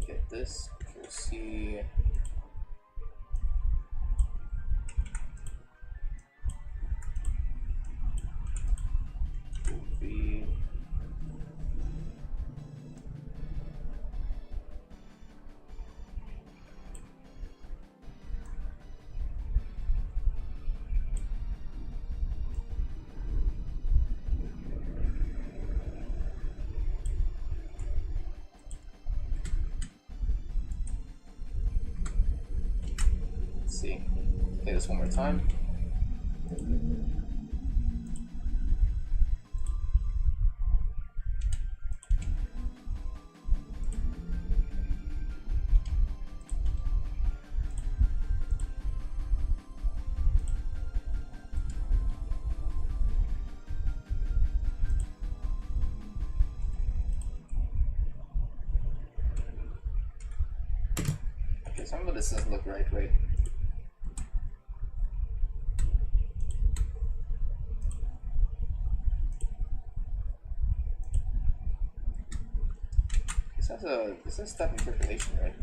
Get this. Control C. Control V. See. Play this one more time. Okay, some of this doesn't look right. Wait. This has step interpolation, right?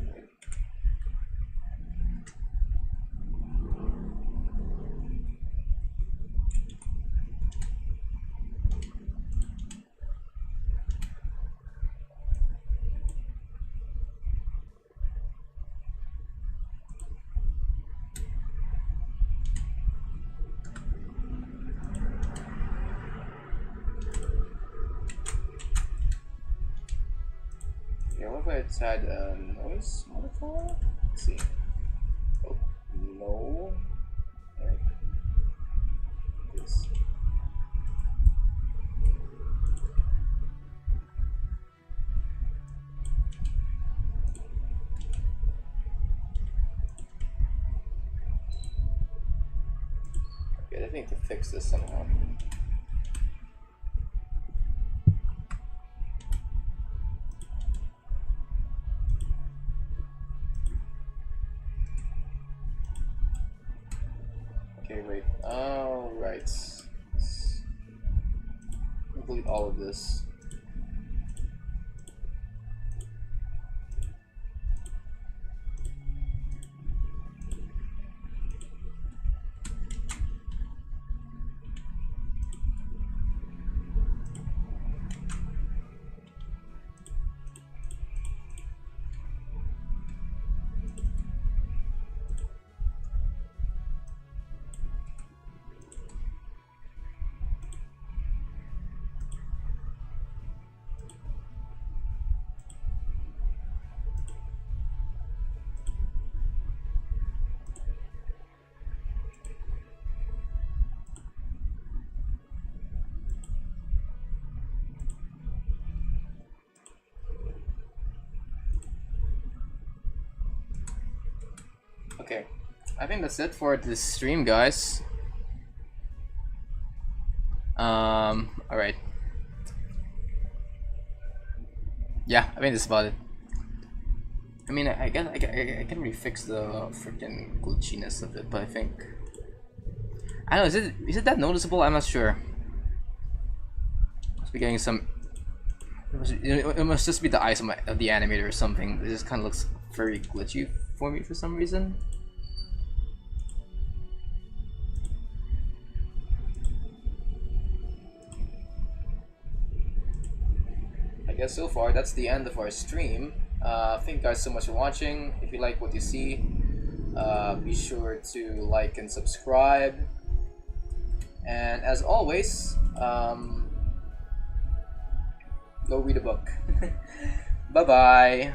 if I had a noise modifier? Let's see. Oh, no. Like this. Okay, I think to fix this somehow. Okay, wait. Oh, right. Let's delete all of this. Okay, I think that's it for this stream, guys. Alright. Yeah, I think that's about it. I mean, I can really fix the freaking glitchiness of it, but I think I don't know. Is it that noticeable? I'm not sure. Must be getting some. It must just be the eyes of the animator or something. It just kind of looks very glitchy for me for some reason. I guess so far that's the end of our stream. Thank you guys so much for watching. If you like what you see, be sure to like and subscribe. And as always, go read a book. Bye bye.